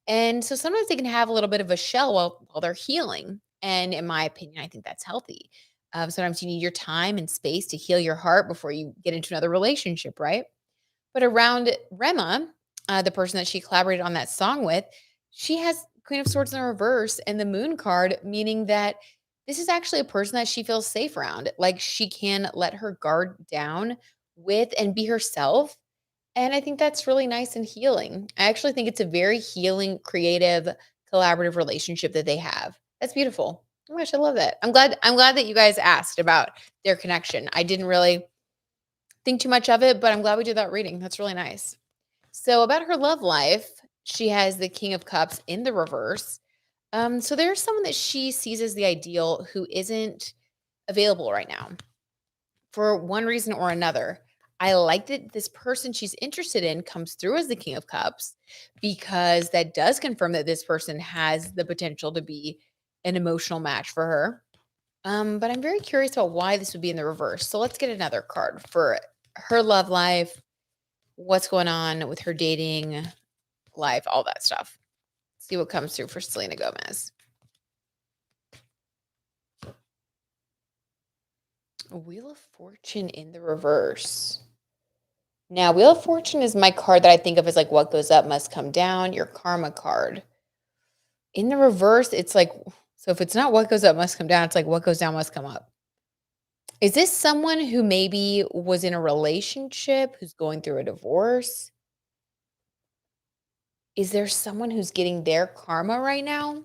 And so sometimes they can have a little bit of a shell while they're healing. And in my opinion, I think that's healthy. Sometimes you need your time and space to heal your heart before you get into another relationship, right? But around Rema, the person that she collaborated on that song with, she has Queen of Swords in the reverse and the Moon card, meaning that this is actually a person that she feels safe around. Like she can let her guard down with and be herself. And I think that's really nice and healing. I actually think it's a very healing, creative, collaborative relationship that they have. That's beautiful. Oh my gosh, I love that. I'm glad that you guys asked about their connection. I didn't really think too much of it, but I'm glad we did that reading. That's really nice. So about her love life, she has the King of Cups in the reverse. So there's someone that she sees as the ideal who isn't available right now for one reason or another. I like that this person she's interested in comes through as the King of Cups because that does confirm that this person has the potential to be an emotional match for her. But I'm very curious about why this would be in the reverse. So let's get another card for her love life, what's going on with her dating life, all that stuff. See what comes through for Selena Gomez. A Wheel of Fortune in the reverse. Now, Wheel of Fortune is my card that I think of as like what goes up must come down, your karma card. In the reverse, it's like, so if it's not what goes up must come down, it's like what goes down must come up. Is this someone who maybe was in a relationship, who's going through a divorce? Is there someone who's getting their karma right now?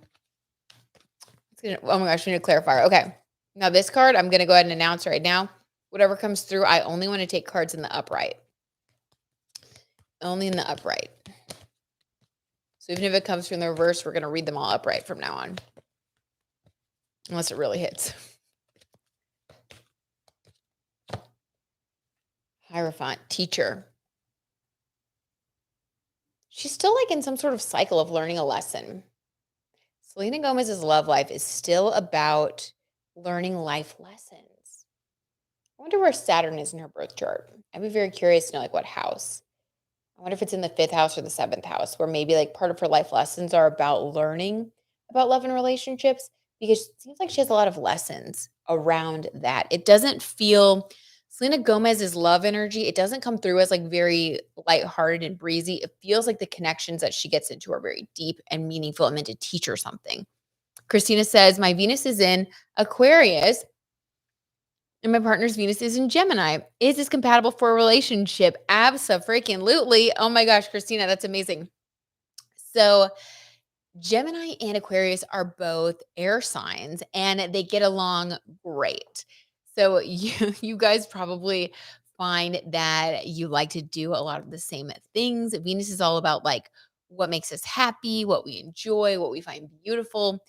Oh my gosh, we need a clarifier. Okay. Now this card, I'm gonna go ahead and announce right now. Whatever comes through, I only want to take cards in the upright. Only in the upright. So even if it comes from the reverse, we're gonna read them all upright from now on. Unless it really hits. Hierophant, teacher. She's still like in some sort of cycle of learning a lesson. Selena Gomez's love life is still about learning life lessons. I wonder where Saturn is in her birth chart. I'd be very curious to know like what house. I wonder if it's in the fifth house or the seventh house, where maybe like part of her life lessons are about learning about love and relationships, because it seems like she has a lot of lessons around that. It doesn't feel Selena Gomez's love energy, it doesn't come through as like very lighthearted and breezy. It feels like the connections that she gets into are very deep and meaningful and meant to teach her something. Christina says, my Venus is in Aquarius and my partner's Venus is in Gemini. Is this compatible for a relationship? Abso-freaking-lutely. Oh my gosh, Christina, that's amazing. So Gemini and Aquarius are both air signs and they get along great. So you guys probably find that you like to do a lot of the same things. Venus is all about like what makes us happy, what we enjoy, what we find beautiful.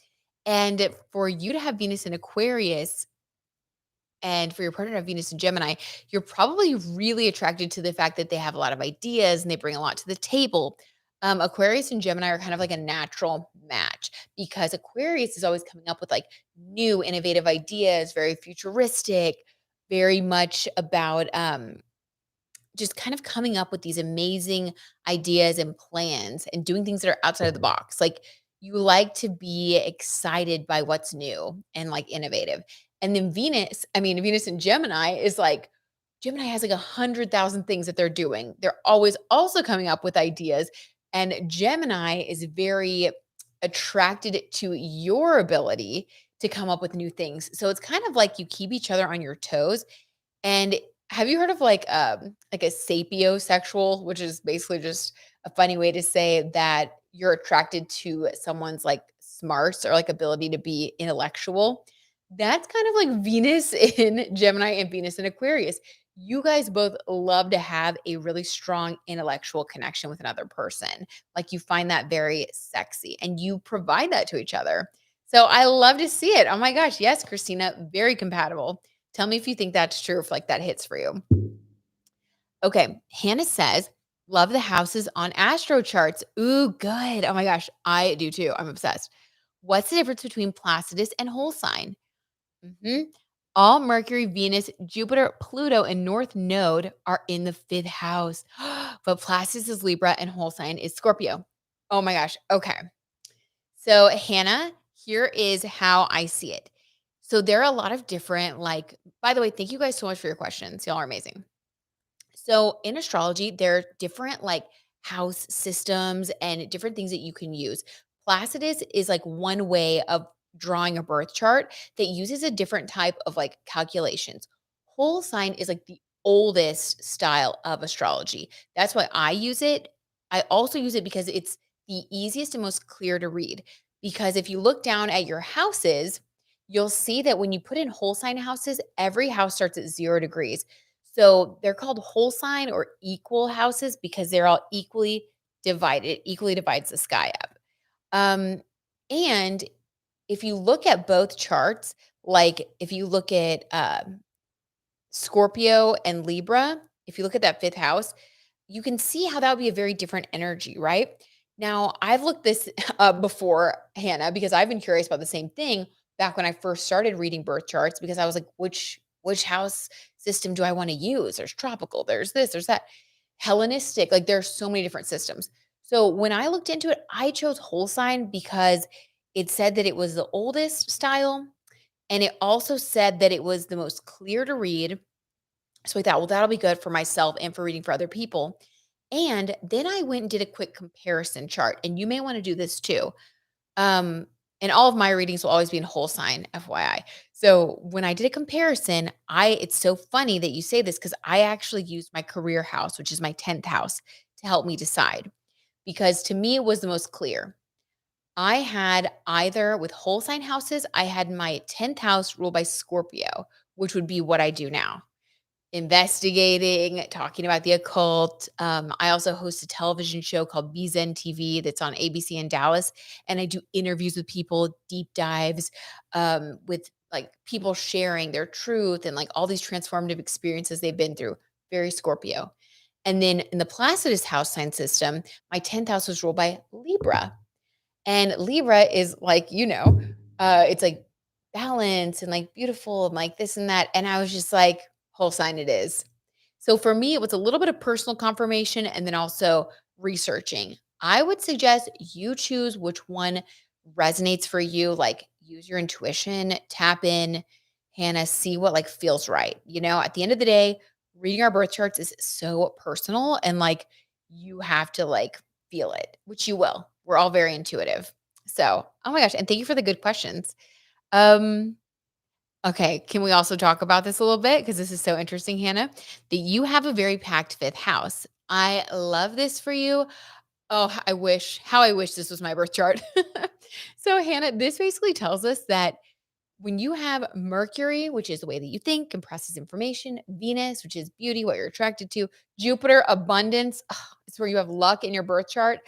And for you to have Venus in Aquarius, and for your partner to have Venus and Gemini, you're probably really attracted to the fact that they have a lot of ideas and they bring a lot to the table. Aquarius and Gemini are kind of like a natural match because Aquarius is always coming up with like new innovative ideas, very futuristic, very much about just kind of coming up with these amazing ideas and plans and doing things that are outside of the box. Like you like to be excited by what's new and like innovative. And then Venus and Gemini is like, Gemini has like 100,000 things that they're doing. They're always also coming up with ideas. And Gemini is very attracted to your ability to come up with new things. So it's kind of like you keep each other on your toes, and have you heard of like a sapiosexual, which is basically just a funny way to say that you're attracted to someone's like smarts or like ability to be intellectual? That's kind of like Venus in Gemini and Venus in Aquarius. You guys both love to have a really strong intellectual connection with another person. Like you find that very sexy and you provide that to each other. So I love to see it. Oh my gosh. Yes, Christina, very compatible. Tell me if you think that's true, if like that hits for you. Okay. Hannah says, love the houses on astro charts. Ooh, good. Oh my gosh. I do too. I'm obsessed. What's the difference between Placidus and whole sign? Mhm. All Mercury, Venus, Jupiter, Pluto, and North Node are in the fifth house. But Placidus is Libra and whole sign is Scorpio. Oh my gosh. Okay. So, Hannah, here is how I see it. So, there are a lot of different, like, by the way, thank you guys so much for your questions. Y'all are amazing. So, in astrology, there are different, like, house systems and different things that you can use. Placidus is like one way of drawing a birth chart that uses a different type of like calculations. Whole sign is like the oldest style of astrology. That's why I use it. I also use it because it's the easiest and most clear to read. Because if you look down at your houses, you'll see that when you put in whole sign houses, every house starts at 0 degrees. So they're called whole sign or equal houses because they're all equally divided. It equally divides the sky up. Um, and if you look at both charts, like if you look at Scorpio and Libra, if you look at that fifth house, you can see how that would be a very different energy, right? Now, I've looked this up before, Hannah, because I've been curious about the same thing back when I first started reading birth charts because I was like, which house system do I want to use? There's tropical, there's this, there's that. Hellenistic, like there's so many different systems. So when I looked into it, I chose whole sign because it said that it was the oldest style and it also said that it was the most clear to read. So I thought, well, that'll be good for myself and for reading for other people. And then I went and did a quick comparison chart, and you may want to do this too. Um, and all of my readings will always be in whole sign, FYI. So when I did a comparison, it's so funny that you say this because I actually used my career house, which is my 10th house, to help me decide. Because to me, it was the most clear. I had either with whole sign houses, I had my 10th house ruled by Scorpio, which would be what I do now, investigating, talking about the occult. I also host a television show called BZN TV that's on ABC in Dallas, and I do interviews with people, deep dives, with like people sharing their truth and like all these transformative experiences they've been through. Very Scorpio. And then in the Placidus house sign system, my 10th house was ruled by Libra. And Libra is like, it's like balance and like beautiful and like this and that. And I was just like, whole sign it is. So for me, it was a little bit of personal confirmation and then also researching. I would suggest you choose which one resonates for you. Like use your intuition, tap in, Hannah, see what like feels right. At the end of the day, reading our birth charts is so personal and like you have to like feel it, which you will. We're all very intuitive. So, oh my gosh, and thank you for the good questions. Um, okay, can we also talk about this a little bit? Because this is so interesting, Hannah, that you have a very packed fifth house. I love this for you. Oh, how I wish this was my birth chart. So, Hannah, this basically tells us that when you have Mercury, which is the way that you think, compresses information, Venus, which is beauty, what you're attracted to, Jupiter, abundance, it's where you have luck in your birth chart,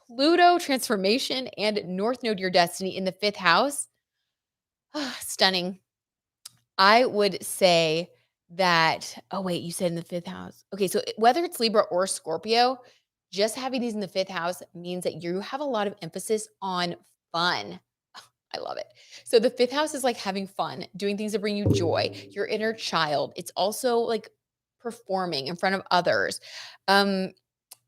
Pluto, transformation, and North Node, your destiny in the fifth house. Stunning. I would say that, oh, wait, you said in the fifth house. Okay, so whether it's Libra or Scorpio, just having these in the fifth house means that you have a lot of emphasis on fun. I love it. So the fifth house is like having fun, doing things that bring you joy, your inner child. It's also like performing in front of others. Um,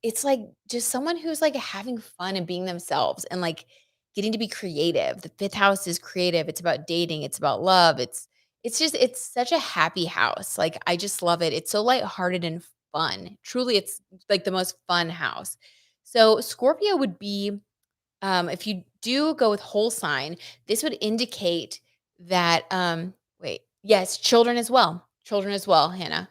it's like just someone who's like having fun and being themselves and like getting to be creative. The fifth house is creative. It's about dating. It's about love. It's such a happy house. Like I just love it. It's so lighthearted and fun. Truly, it's like the most fun house. So Scorpio would be if you do go with whole sign, this would indicate that wait, yes, children as well, Hannah.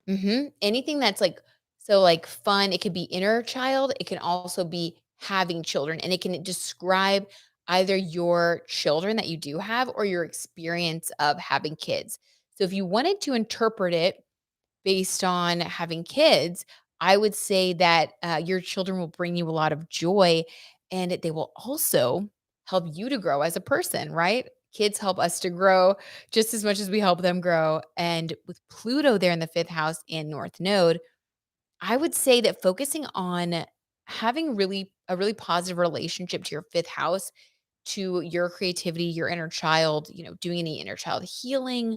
Anything that's like so like fun, it could be inner child, it can also be having children, and it can describe either your children that you do have or your experience of having kids. So if you wanted to interpret it based on having kids, I would say that your children will bring you a lot of joy and they will also help you to grow as a person, right? Kids help us to grow just as much as we help them grow. And with Pluto there in the fifth house and North Node, I would say that focusing on having a really positive relationship to your fifth house, to your creativity, your inner child, doing any inner child healing,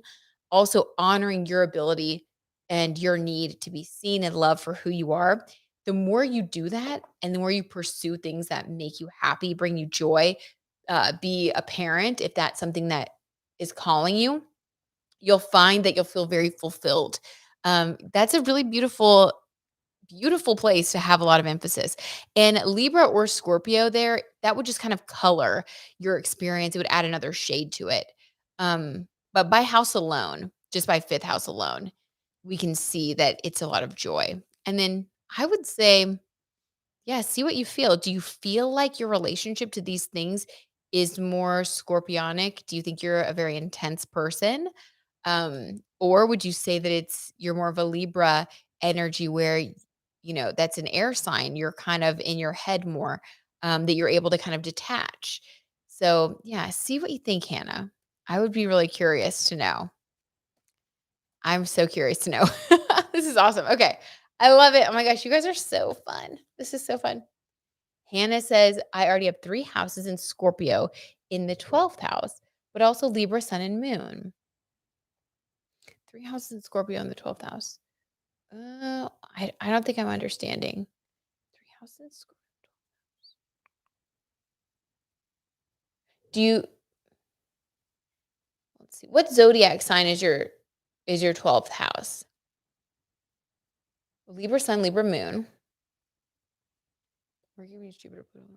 also honoring your ability and your need to be seen and loved for who you are. The more you do that and the more you pursue things that make you happy, bring you joy, be a parent, if that's something that is calling you, you'll find that you'll feel very fulfilled. That's a really beautiful place to have a lot of emphasis. And Libra or Scorpio there, that would just kind of color your experience. It would add another shade to it. But by house alone, just by fifth house alone, we can see that it's a lot of joy. And then I would say, yeah, see what you feel. Do you feel like your relationship to these things is more scorpionic? Do you think you're a very intense person? Or would you say that you're more of a Libra energy where, that's an air sign. You're kind of in your head more, that you're able to kind of detach. So yeah, see what you think, Hannah. I would be really curious to know. I'm so curious to know. This is awesome. Okay. I love it. Oh my gosh, you guys are so fun. This is so fun. Hannah says, I already have 3 houses in Scorpio in the 12th house, but also Libra, Sun, and Moon. 3 houses in Scorpio in the 12th house. I don't think I'm understanding. 3 houses in Scorpio. Do you let's see. What zodiac sign is your 12th house? Libra Sun, Libra Moon. Mercury, Venus, Jupiter, Pluto.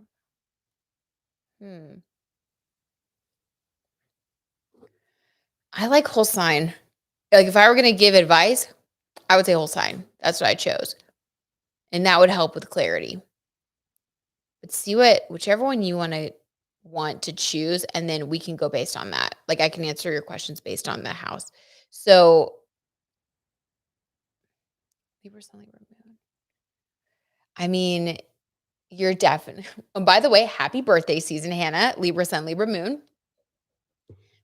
Hmm. I like whole sign. Like, if I were gonna give advice, I would say whole sign. That's what I chose, and that would help with clarity. But see whichever one you want to choose, and then we can go based on that. Like, I can answer your questions based on the house. So, Libra, Sun, Libra, Moon. I mean, you're definitely. Oh, by the way, happy birthday season, Hannah. Libra, Sun, Libra, Moon.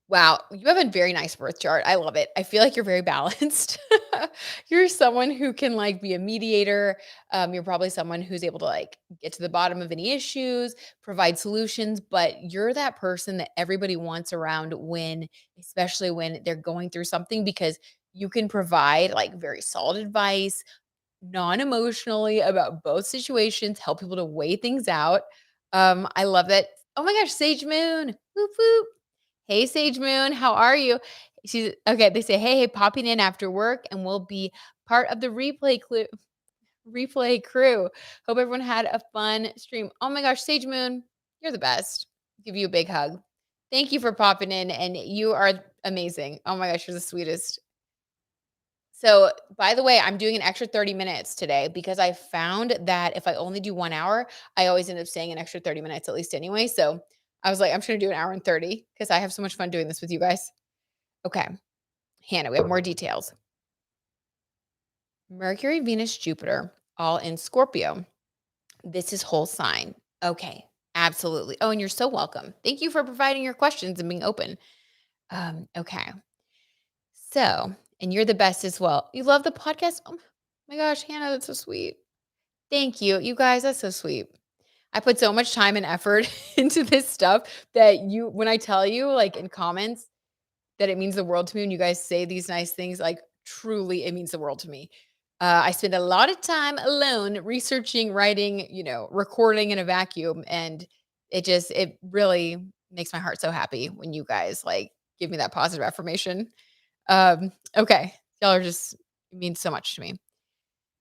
Wow, you have a very nice birth chart. I love it. I feel like you're very balanced. You're someone who can like be a mediator. You're probably someone who's able to like get to the bottom of any issues, provide solutions, but you're that person that everybody wants around when, especially when they're going through something, because you can provide like very solid advice, non-emotionally about both situations, help people to weigh things out. I love it. Oh my gosh, Sage Moon. Whoop whoop. Hey, Sage Moon, how are you? She's okay. They say, hey, popping in after work, and we'll be part of the replay crew. Hope everyone had a fun stream. Oh my gosh, Sage Moon, you're the best. Give you a big hug. Thank you for popping in, and you are amazing. Oh my gosh, you're the sweetest. So, by the way, I'm doing an extra 30 minutes today because I found that if I only do 1 hour, I always end up staying an extra 30 minutes at least anyway. So I was like, I'm just going to do an hour and 30 because I have so much fun doing this with you guys. Okay. Hannah, we have more details. Mercury, Venus, Jupiter, all in Scorpio. This is whole sign. Okay. Absolutely. Oh, and you're so welcome. Thank you for providing your questions and being open. Okay. So, and you're the best as well. You love the podcast? Oh my gosh, Hannah, that's so sweet. Thank you. You guys, that's so sweet. I put so much time and effort into this stuff that when I tell you, like in comments, that it means the world to me, and you guys say these nice things, like truly, it means the world to me. I spend a lot of time alone researching, writing, recording in a vacuum. And it really makes my heart so happy when you guys like give me that positive affirmation. Okay. Y'all are just, it means so much to me.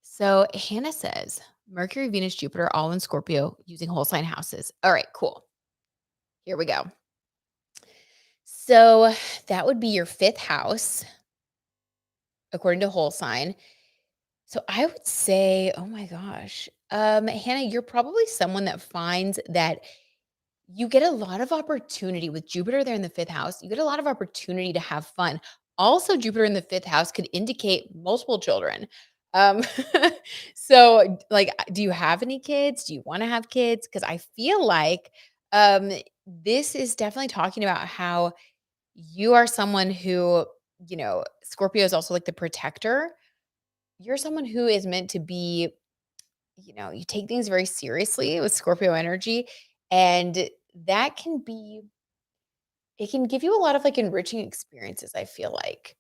So Hannah says Mercury, Venus, Jupiter, all in Scorpio using whole sign houses. All right, cool. Here we go. So that would be your fifth house, according to whole sign. So I would say, oh my gosh, Hannah, you're probably someone that finds that you get a lot of opportunity with Jupiter there in the fifth house. You get a lot of opportunity to have fun. Also, Jupiter in the fifth house could indicate multiple children. Um, so, like, do you have any kids? Do you want to have kids? Because I feel like um, this is definitely talking about how you are someone who, Scorpio is also like the protector. You're someone who is meant to be, you take things very seriously with Scorpio energy. And that can be it can give you a lot of, like, enriching experiences, I feel like,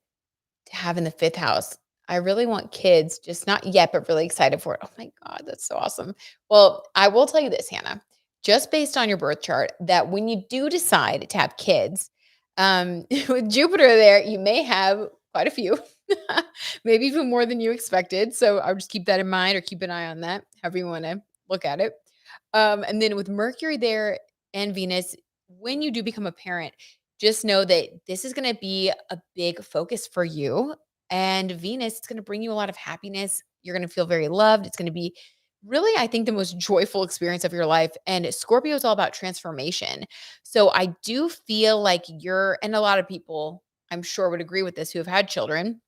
to have in the 5th house. I really want kids, just not yet, but really excited for it. Oh my god, that's so awesome. Well, I will tell you this, Hannah, just based on your birth chart, that when you do decide to have kids, with Jupiter there, you may have quite a few, maybe even more than you expected, so I'll just keep that in mind or keep an eye on that, however you wanna look at it. And then with Mercury there and Venus, when you do become a parent, just know that this is going to be a big focus for you. And Venus, it's going to bring you a lot of happiness. You're going to feel very loved. It's going to be really, I think, the most joyful experience of your life. And Scorpio is all about transformation. So I do feel like and a lot of people, I'm sure, would agree with this who have had children.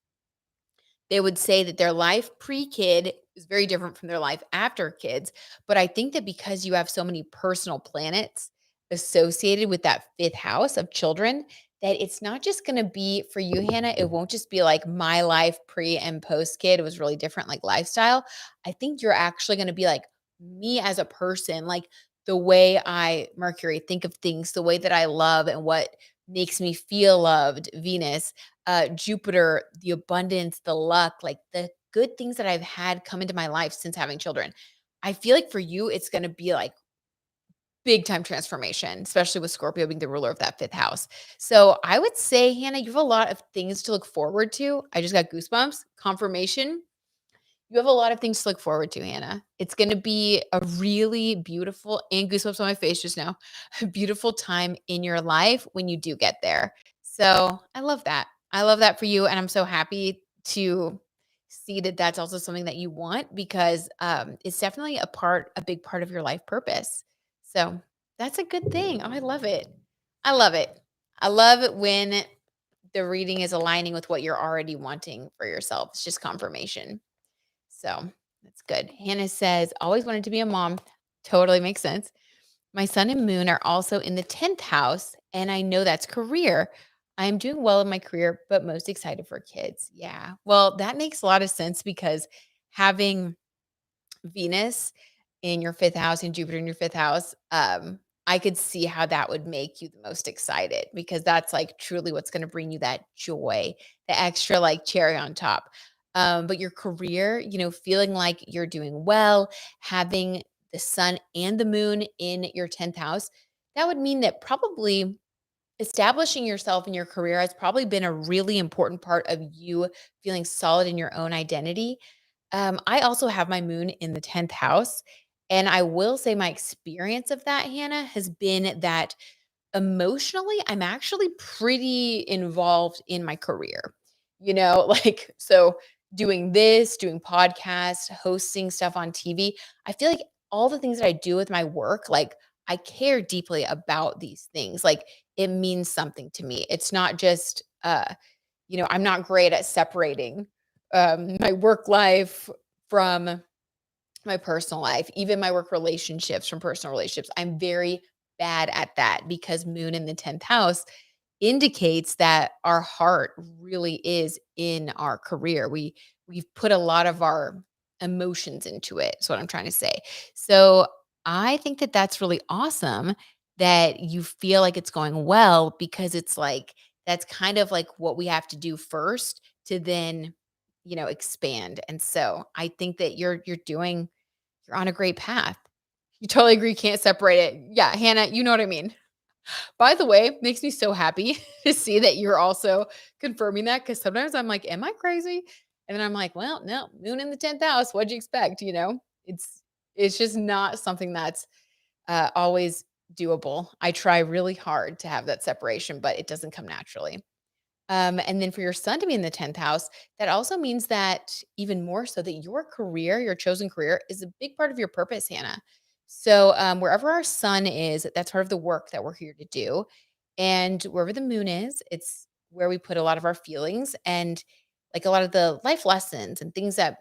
They would say that their life pre-kid is very different from their life after kids. But I think that because you have so many personal planets associated with that fifth house of children, that it's not just going to be for you, Hannah. It won't just be like my life pre and post kid. It was really different, like lifestyle. I think you're actually going to be like me as a person, like the way Mercury, think of things, the way that I love and what makes me feel loved, Venus, Jupiter, the abundance, the luck, like the good things that I've had come into my life since having children. I feel like for you, it's going to be like big time transformation, especially with Scorpio being the ruler of that fifth house. So I would say, Hannah, you have a lot of things to look forward to. I just got goosebumps, confirmation. You have a lot of things to look forward to, Hannah. It's going to be a really beautiful, and goosebumps on my face just now, a beautiful time in your life when you do get there. So I love that. I love that for you. And I'm so happy to see that that's also something that you want because it's definitely a big part of your life purpose. So that's a good thing. Oh, I love it. I love it. I love it when the reading is aligning with what you're already wanting for yourself. It's just confirmation. So that's good. Hannah says, always wanted to be a mom. Totally makes sense. My sun and moon are also in the 10th house, and I know that's career. I am doing well in my career, but most excited for kids. Yeah. Well, that makes a lot of sense because having Venus in your fifth house and Jupiter in your fifth house, I could see how that would make you the most excited because that's like truly what's going to bring you that joy, the extra like cherry on top. But your career, feeling like you're doing well, having the sun and the moon in your 10th house, that would mean that probably establishing yourself in your career has probably been a really important part of you feeling solid in your own identity. I also have my moon in the 10th house. And I will say my experience of that, Hannah, has been that emotionally, I'm actually pretty involved in my career. Like, so doing this, doing podcasts, hosting stuff on TV, I feel like all the things that I do with my work, like, I care deeply about these things. Like, it means something to me. It's not just, I'm not great at separating my work life from my personal life, even my work relationships from personal relationships. I'm very bad at that because moon in the 10th house indicates that our heart really is in our career. We've put a lot of our emotions into it. That's what I'm trying to say. So I think that that's really awesome that you feel like it's going well because it's like that's kind of like what we have to do first to then expand. And so I think that you're on a great path. You totally agree, can't separate it. Yeah, Hannah, you know what I mean. By the way, makes me so happy to see that you're also confirming that because sometimes I'm like, "Am I crazy?" And then I'm like, "Well, no, moon in the 10th house. What'd you expect?" It's just not something that's always doable. I try really hard to have that separation, but it doesn't come naturally. And then for your son to be in the 10th house, that also means that even more so that your career, your chosen career, is a big part of your purpose, Hannah. So wherever our sun is, that's part of the work that we're here to do. And wherever the moon is, it's where we put a lot of our feelings and like a lot of the life lessons and things that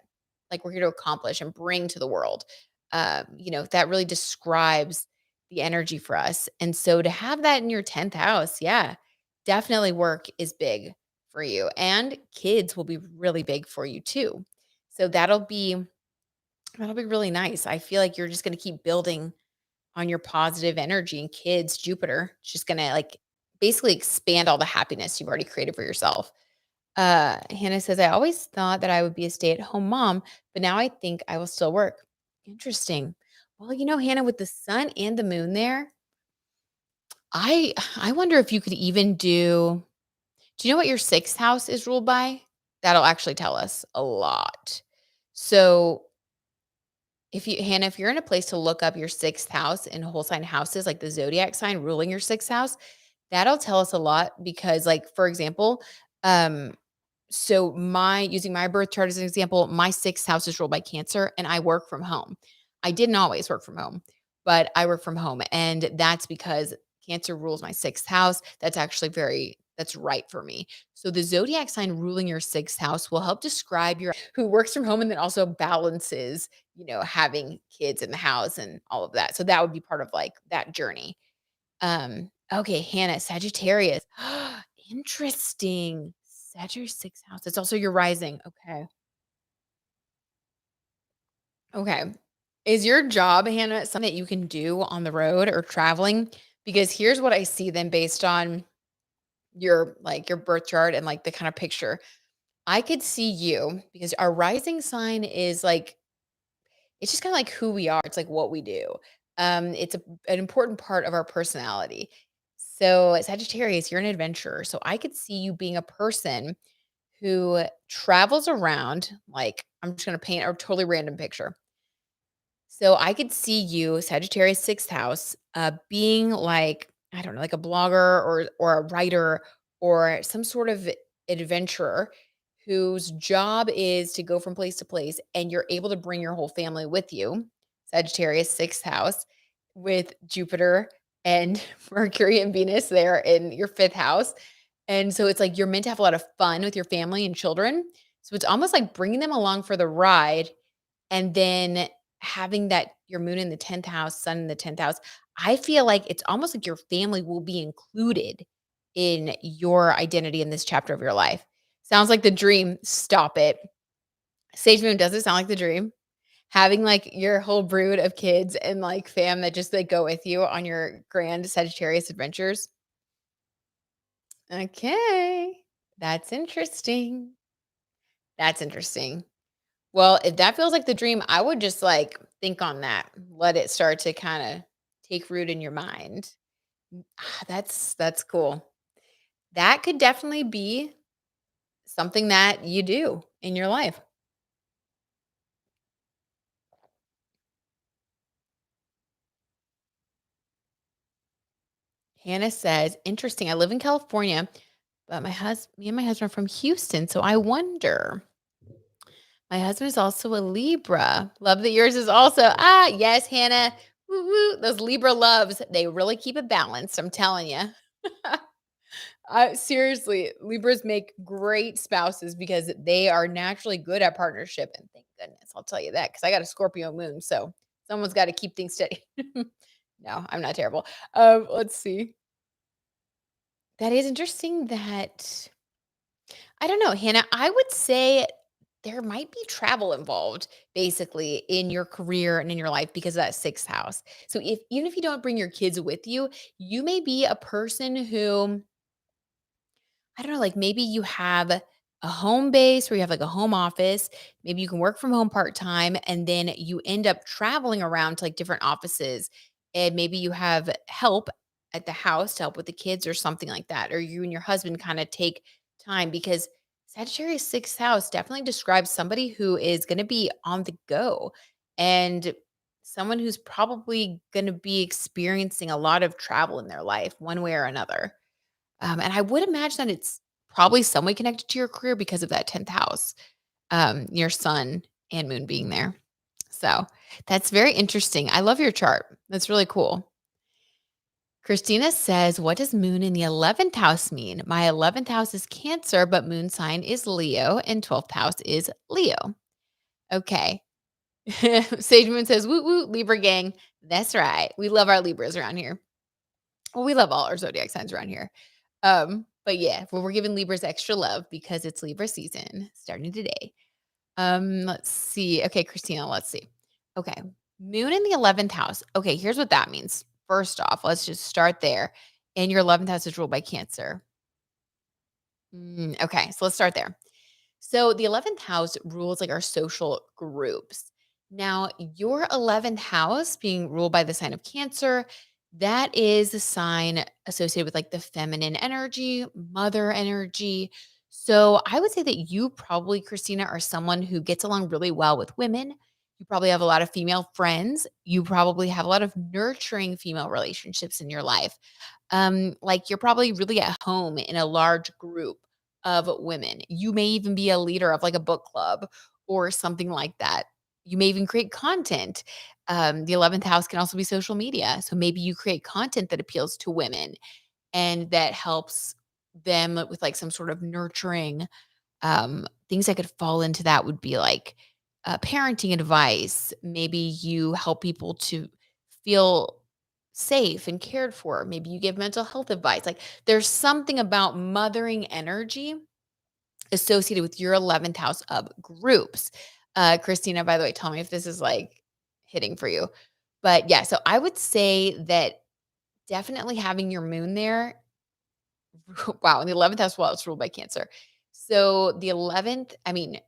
like we're here to accomplish and bring to the world. That really describes the energy for us. And so to have that in your 10th house, yeah, definitely work is big for you, and kids will be really big for you too. So that'll be really nice. I feel like you're just gonna keep building on your positive energy, and kids, Jupiter, it's just gonna like basically expand all the happiness you've already created for yourself. Hannah says, I always thought that I would be a stay-at-home mom, but now I think I will still work. Interesting. Well, Hannah, with the sun and the moon there, I wonder if you could even do you know what your 6th house is ruled by? That'll actually tell us a lot. So, if you're in a place to look up your 6th house in whole sign houses, like the zodiac sign ruling your 6th house, that'll tell us a lot because, like, for example, um, so my using my birth chart as an example, my 6th house is ruled by Cancer and I work from home. I didn't always work from home, but I work from home. And that's because Cancer rules my 6th house. That's right for me. So the zodiac sign ruling your 6th house will help describe your who works from home and then also balances, having kids in the house and all of that. So that would be part of like that journey. Okay, Hannah, Sagittarius. Interesting. Sagittarius 6th house. It's also your rising. Okay. Okay. Is your job, Hannah, something that you can do on the road or traveling? Because here's what I see then based on your birth chart and like the kind of picture. I could see you because our rising sign is like it's just kind of like who we are. It's like what we do. An important part of our personality. So Sagittarius, you're an adventurer. So I could see you being a person who travels around, like, I'm just gonna paint a totally random picture. So I could see you, Sagittarius 6th house, being like, I don't know, like a blogger or a writer or some sort of adventurer whose job is to go from place to place and you're able to bring your whole family with you. Sagittarius, sixth house, with Jupiter and Mercury and Venus there in your fifth house. And so it's like you're meant to have a lot of fun with your family and children. So it's almost like bringing them along for the ride and then having that your moon in the 10th house, sun in the 10th house. I feel like it's almost like your family will be included in your identity in this chapter of your life. Sounds like the dream. Stop it. Sage moon doesn't sound like the dream. Having like your whole brood of kids and like fam that just like go with you on your grand Sagittarius adventures. Okay. That's interesting. That's interesting. Well, if that feels like the dream, I would just like think on that. Let it start to kind of take root in your mind. That's cool. That could definitely be something that you do in your life. Hannah says, "Interesting. I live in California, but me and my husband are from Houston, so I wonder." My husband is also a Libra. Love that yours is also. Yes, Hannah. Woo woo. Those Libra loves, they really keep it balanced. I'm telling you. Seriously, Libras make great spouses because they are naturally good at partnership. And thank goodness, I'll tell you that because I got a Scorpio moon. So someone's got to keep things steady. No, I'm not terrible. Let's see. That is interesting that I don't know, Hannah. I would say there might be travel involved basically in your career and in your life because of that sixth house. So if even if you don't bring your kids with you, you may be a person who I don't know, like maybe you have a home base where you have like a home office. Maybe you can work from home part time and then you end up traveling around to like different offices. And maybe you have help at the house to help with the kids or something like that. Or you and your husband kind of take time because Sagittarius sixth house definitely describes somebody who is going to be on the go and someone who's probably going to be experiencing a lot of travel in their life, one way or another. And I would imagine that it's probably some way connected to your career because of that 10th house, your sun and moon being there. So that's very interesting. I love your chart. That's really cool. Christina says, "What does moon in the 11th house mean? My 11th house is Cancer, but moon sign is Leo, and 12th house is Leo." Okay. Sage Moon says, "Woot woot, Libra gang." That's right. We love our Libras around here. Well, we love all our zodiac signs around here. But yeah, we're giving Libras extra love because it's Libra season starting today. Let's see. Okay, Christina, let's see. Okay. Moon in the 11th house. Okay, here's what that means. First off, let's just start there. And your 11th house is ruled by Cancer. Okay, so let's start there. So the 11th house rules like our social groups. Now, your 11th house being ruled by the sign of Cancer, that is a sign associated with like the feminine energy, mother energy. So I would say that you probably, Christina, are someone who gets along really well with women. You probably have a lot of female friends. You probably have a lot of nurturing female relationships in your life. Like you're probably really at home in a large group of women. You may even be a leader of like a book club or something like that. You may even create content. The 11th house can also be social media. So maybe you create content that appeals to women and that helps them with like some sort of nurturing things that could fall into that would be like parenting advice. Maybe you help people to feel safe and cared for. Maybe you give mental health advice. Like there's something about mothering energy associated with your 11th house of groups. Christina, by the way, tell me if this is like hitting for you. But yeah, so I would say that definitely having your moon there. Wow, in the 11th house, well, it's ruled by Cancer. So the 11th, I mean,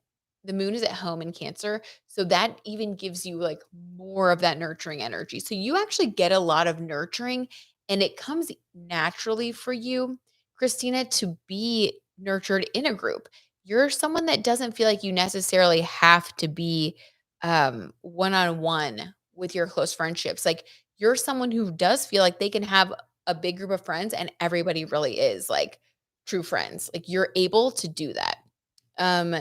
the moon is at home in Cancer. So that even gives you like more of that nurturing energy. So you actually get a lot of nurturing and it comes naturally for you, Christina, to be nurtured in a group. You're someone that doesn't feel like you necessarily have to be one on one with your close friendships. Like you're someone who does feel like they can have a big group of friends and everybody really is like true friends. Like you're able to do that. Um,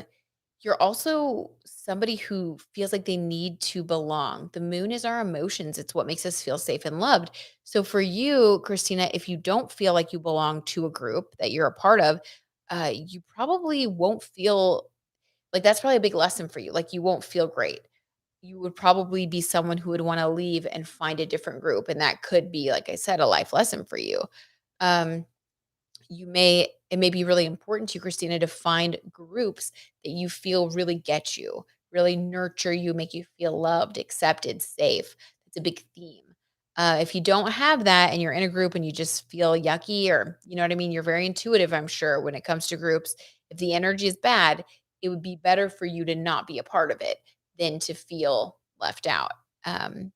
you're also somebody who feels like they need to belong. The moon is our emotions. It's what makes us feel safe and loved. So for you, Christina, if you don't feel like you belong to a group that you're a part of, you probably won't feel like that's probably a big lesson for you. Like you won't feel great. You would probably be someone who would want to leave and find a different group. And that could be, like I said, a life lesson for you. Um, it may be really important to you, Christina, to find groups that you feel really get you, really nurture you, make you feel loved, accepted, safe. It's a big theme. If you don't have that and you're in a group and you just feel yucky, or you know what I mean, you're very intuitive, I'm sure, when it comes to groups. If the energy is bad, it would be better for you to not be a part of it than to feel left out. Um,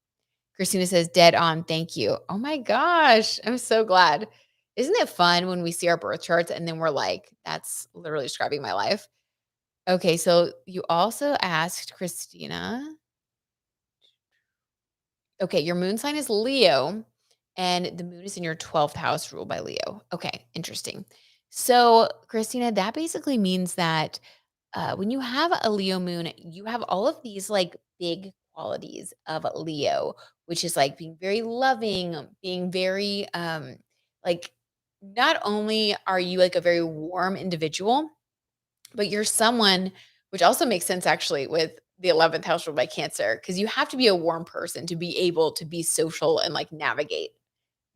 Christina says, "Dead on, thank you." Oh my gosh, I'm so glad. Isn't it fun when we see our birth charts and then we're like, "That's literally describing my life." Okay, so you also asked, Christina, okay, your moon sign is Leo, and the moon is in your 12th house ruled by Leo. Okay, interesting. So, Christina, that basically means that when you have a Leo moon, you have all of these like big qualities of Leo, which is like being very loving, being very like not only are you like a very warm individual, but you're someone which also makes sense actually with the 11th house ruled by Cancer, because you have to be a warm person to be able to be social and like navigate,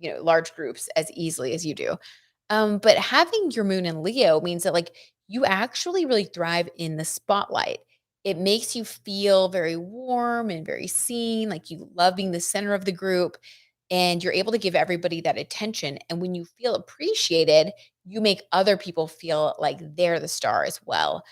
large groups as easily as you do. But having your moon in Leo means that like you actually really thrive in the spotlight. It makes you feel very warm and very seen, like you love being the center of the group and you're able to give everybody that attention. And when you feel appreciated, you make other people feel like they're the star as well.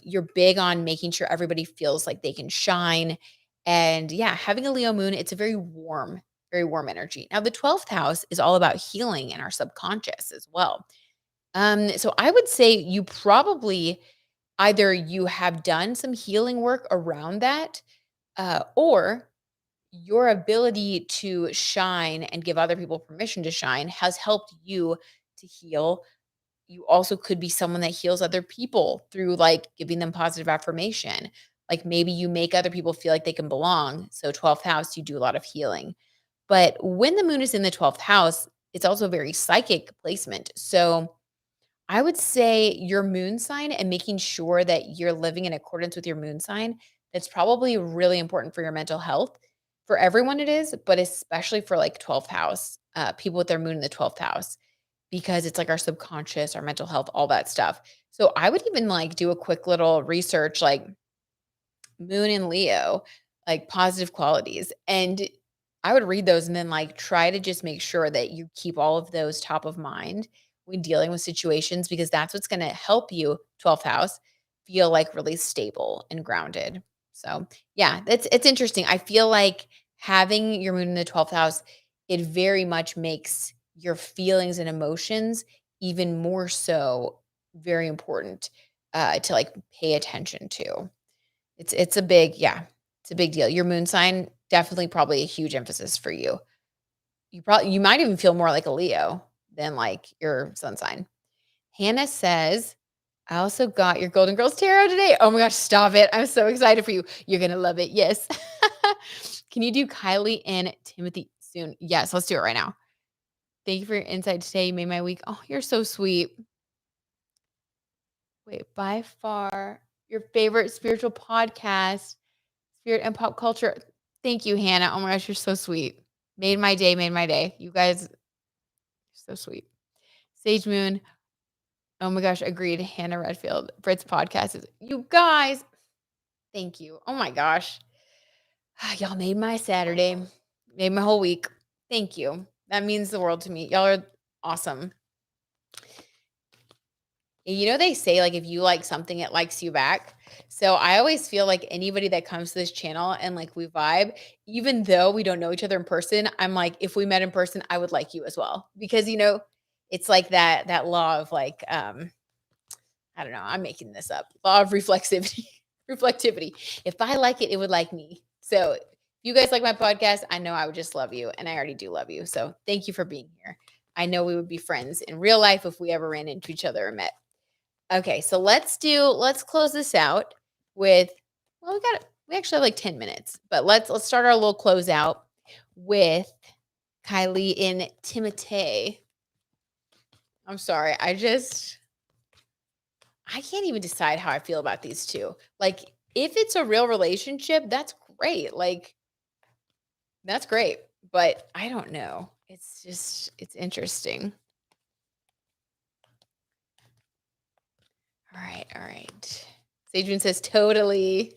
You're big on making sure everybody feels like they can shine. And yeah, having a Leo moon, it's a very warm energy. Now, the 12th house is all about healing in our subconscious as well. So I would say you probably either you have done some healing work around that, or your ability to shine and give other people permission to shine has helped you to heal. You also could be someone that heals other people through like giving them positive affirmation. Like maybe you make other people feel like they can belong. So 12th house, you do a lot of healing. But when the moon is in the 12th house, it's also a very psychic placement. So I would say your moon sign and making sure that you're living in accordance with your moon sign, that's probably really important for your mental health. For everyone, it is, but especially for like 12th house, people with their moon in the 12th house, because it's like our subconscious, our mental health, all that stuff. So I would even like do a quick little research, like Moon in Leo, like positive qualities. And I would read those and then like try to just make sure that you keep all of those top of mind when dealing with situations, because that's what's going to help you, 12th house, feel like really stable and grounded. So, yeah, it's interesting. I feel like having your moon in the 12th house, it very much makes your feelings and emotions even more so very important to like pay attention to. It's a big, yeah, it's a big deal. Your moon sign, definitely probably a huge emphasis for you. You might even feel more like a Leo than like your sun sign. Hannah says, "I also got your Golden Girls Tarot today." Oh my gosh, stop it. I'm so excited for you. You're gonna love it. Yes. Can you do Kylie and Timothy soon? Yes, let's do it right now. Thank you for your insight today. You made my week. Oh, you're so sweet. Wait, by far your favorite spiritual podcast. Spirit and pop culture. Thank you, Hannah. Oh my gosh, you're so sweet. Made my day, made my day. You guys, so sweet. Sage Moon. Oh my gosh, agreed. Hannah Redfield. Brit's podcast is, you guys, thank you. Oh my gosh. Y'all made my Saturday, made my whole week. Thank you. That means the world to me. Y'all are awesome. You know, they say like if you like something, it likes you back. So I always feel like anybody that comes to this channel and like we vibe, even though we don't know each other in person, I'm like, if we met in person, I would like you as well. Because it's like that law of like, I don't know, I'm making this up. Law of reflexivity. Reflectivity. If I like it, it would like me. So if you guys like my podcast, I know I would just love you. And I already do love you. So thank you for being here. I know we would be friends in real life if we ever ran into each other or met. Okay, so let's close this out with well, we actually have like 10 minutes, but let's start our little close out with Kylie and Timotei. I'm sorry. I can't even decide how I feel about these two. Like, if it's a real relationship, that's great. Like, that's great. But I don't know. It's interesting. All right. All right. Sajun says totally.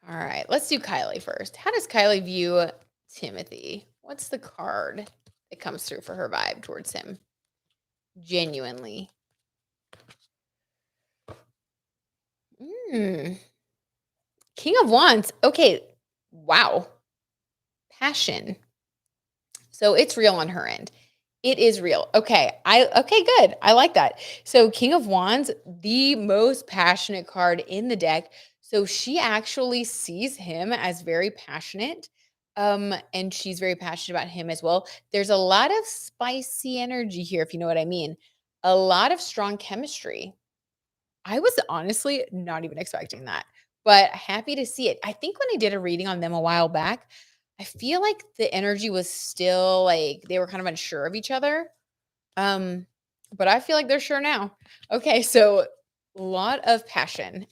All right. Let's do Kylie first. How does Kylie view Timothy? What's the card that comes through for her vibe towards him? Genuinely. Mm. King of Wands. Okay. Wow. Passion. So it's real on her end. It is real. Okay, good. I like that. So King of Wands, the most passionate card in the deck. So she actually sees him as very passionate. And she's very passionate about him as well. There's a lot of spicy energy here, if you know what I mean. A lot of strong chemistry. I was honestly not even expecting that, but happy to see it. I think when I did a reading on them a while back, I feel like the energy was still like they were kind of unsure of each other. Um, but I feel like they're sure now. Okay, so a lot of passion,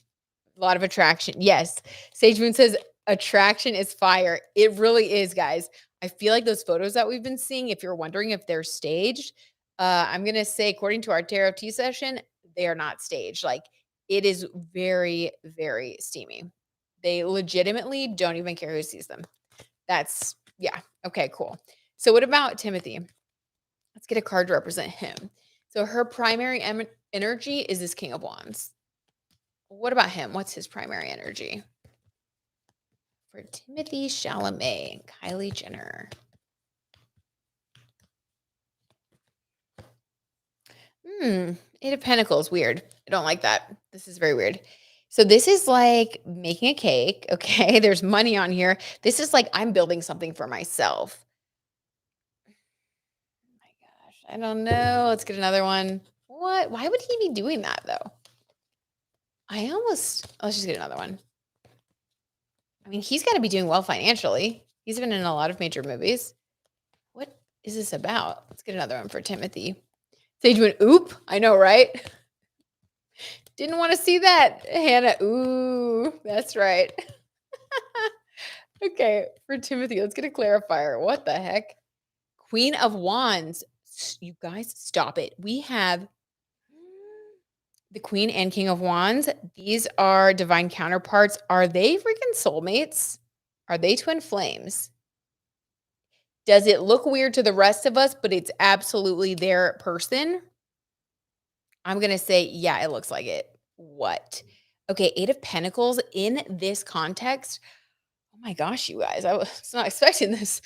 a lot of attraction. Yes. Sage Moon says attraction is fire. It really is, guys. I feel like those photos that we've been seeing, if you're wondering if they're staged, I'm going to say, according to our tarot tea session, they are not staged. Like it is very, very steamy. They legitimately don't even care who sees them. That's, yeah. Okay, cool. So, what about Timothy? Let's get a card to represent him. So, her primary energy is this King of Wands. What about him? What's his primary energy? For Timothy Chalamet and Kylie Jenner. Eight of Pentacles. Weird. I don't like that. This is very weird. So this is like making a cake. Okay. There's money on here. This is like I'm building something for myself. Oh my gosh. I don't know. Let's get another one. What? Why would he be doing that though? Let's just get another one. I mean, he's got to be doing well financially. He's been in a lot of major movies. What is this about? Let's get another one for Timothy. Sage went, oop. I know, right? Didn't want to see that, Hannah. Ooh, that's right. Okay, for Timothy, let's get a clarifier. What the heck? Queen of Wands. You guys, stop it. We have the Queen and King of Wands. These are divine counterparts. Are they freaking soulmates? Are they twin flames? Does it look weird to the rest of us, but it's absolutely their person? I'm going to say, yeah, it looks like it. What? Okay, Eight of Pentacles in this context. Oh my gosh, you guys, I was not expecting this.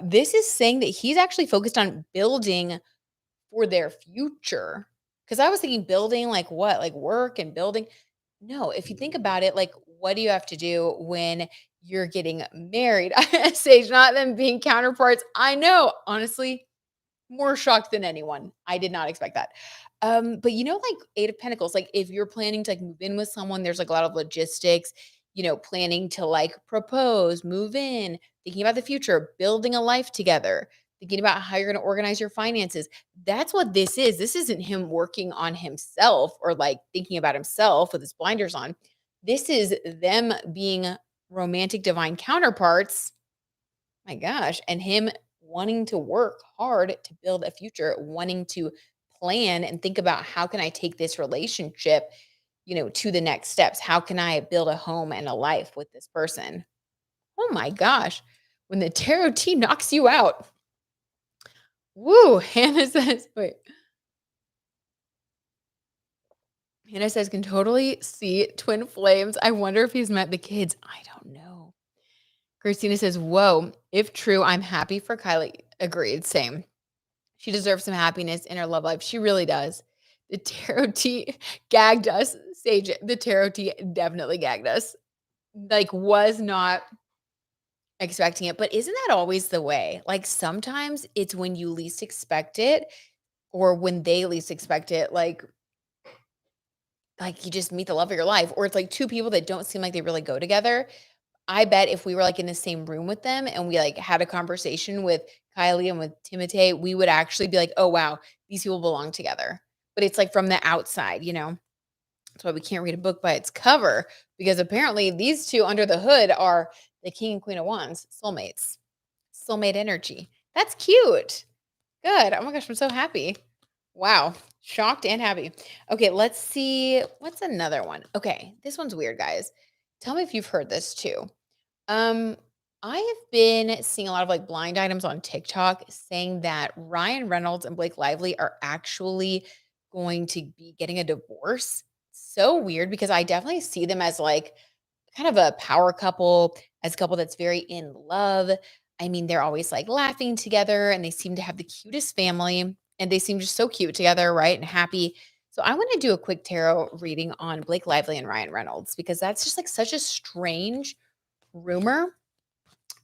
This is saying that he's actually focused on building for their future. Because I was thinking building like what? Like work and building. No, if you think about it, like what do you have to do when you're getting married? Sage, not them being counterparts. I know, honestly, more shocked than anyone. I did not expect that. But you know, like Eight of Pentacles, like if you're planning to like move in with someone, there's like a lot of logistics, planning to like propose, move in, thinking about the future, building a life together, thinking about how you're going to organize your finances. That's what this is. This isn't him working on himself or like thinking about himself with his blinders on. This is them being romantic divine counterparts. My gosh. And him wanting to work hard to build a future, wanting to plan and think about how can I take this relationship, to the next steps? How can I build a home and a life with this person? Oh my gosh. When the tarot tea knocks you out. Woo. Hannah says, wait. Hannah says, can totally see twin flames. I wonder if he's met the kids. I don't know. Christina says, whoa. If true, I'm happy for Kylie. Agreed. Same. She deserves some happiness in her love life. She really does. The tarot tea gagged us. Sage, the tarot tea definitely gagged us. Like, was not expecting it. But isn't that always the way? Like sometimes it's when you least expect it or when they least expect it, like you just meet the love of your life, or it's like two people that don't seem like they really go together. I bet if we were like in the same room with them and we like had a conversation with Kylie and with Timotei, we would actually be like, oh wow, these people belong together. But it's like from the outside, you know? That's why we can't read a book by its cover, because apparently these two under the hood are the king and queen of wands, soulmates, soulmate energy. That's cute. Good. Oh my gosh, I'm so happy. Wow. Shocked and happy. Okay, let's see. What's another one? Okay, this one's weird, guys. Tell me if you've heard this too. Um, I have been seeing a lot of like blind items on TikTok saying that Ryan Reynolds and Blake Lively are actually going to be getting a divorce. So weird because I definitely see them as like kind of a power couple, as a couple that's very in love. I mean, they're always like laughing together and they seem to have the cutest family and they seem just so cute together, right? And happy. So I want to do a quick tarot reading on Blake Lively and Ryan Reynolds because that's just like such a strange rumor.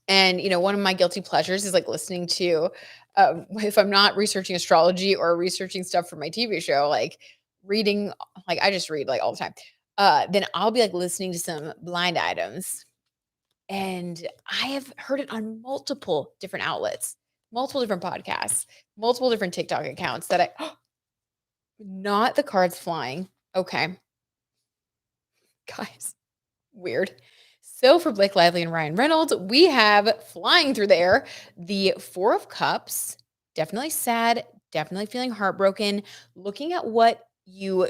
And, you know, one of my guilty pleasures is like listening to, if I'm not researching astrology or researching stuff for my TV show, like reading, like I just read like all the time. Then I'll be like listening to some blind items. And I have heard it on multiple different outlets, multiple different podcasts, multiple different TikTok accounts that not the cards flying. Okay. Guys, weird. So for Blake Lively and Ryan Reynolds, we have flying through the air the Four of Cups. Definitely sad, definitely feeling heartbroken, looking at what you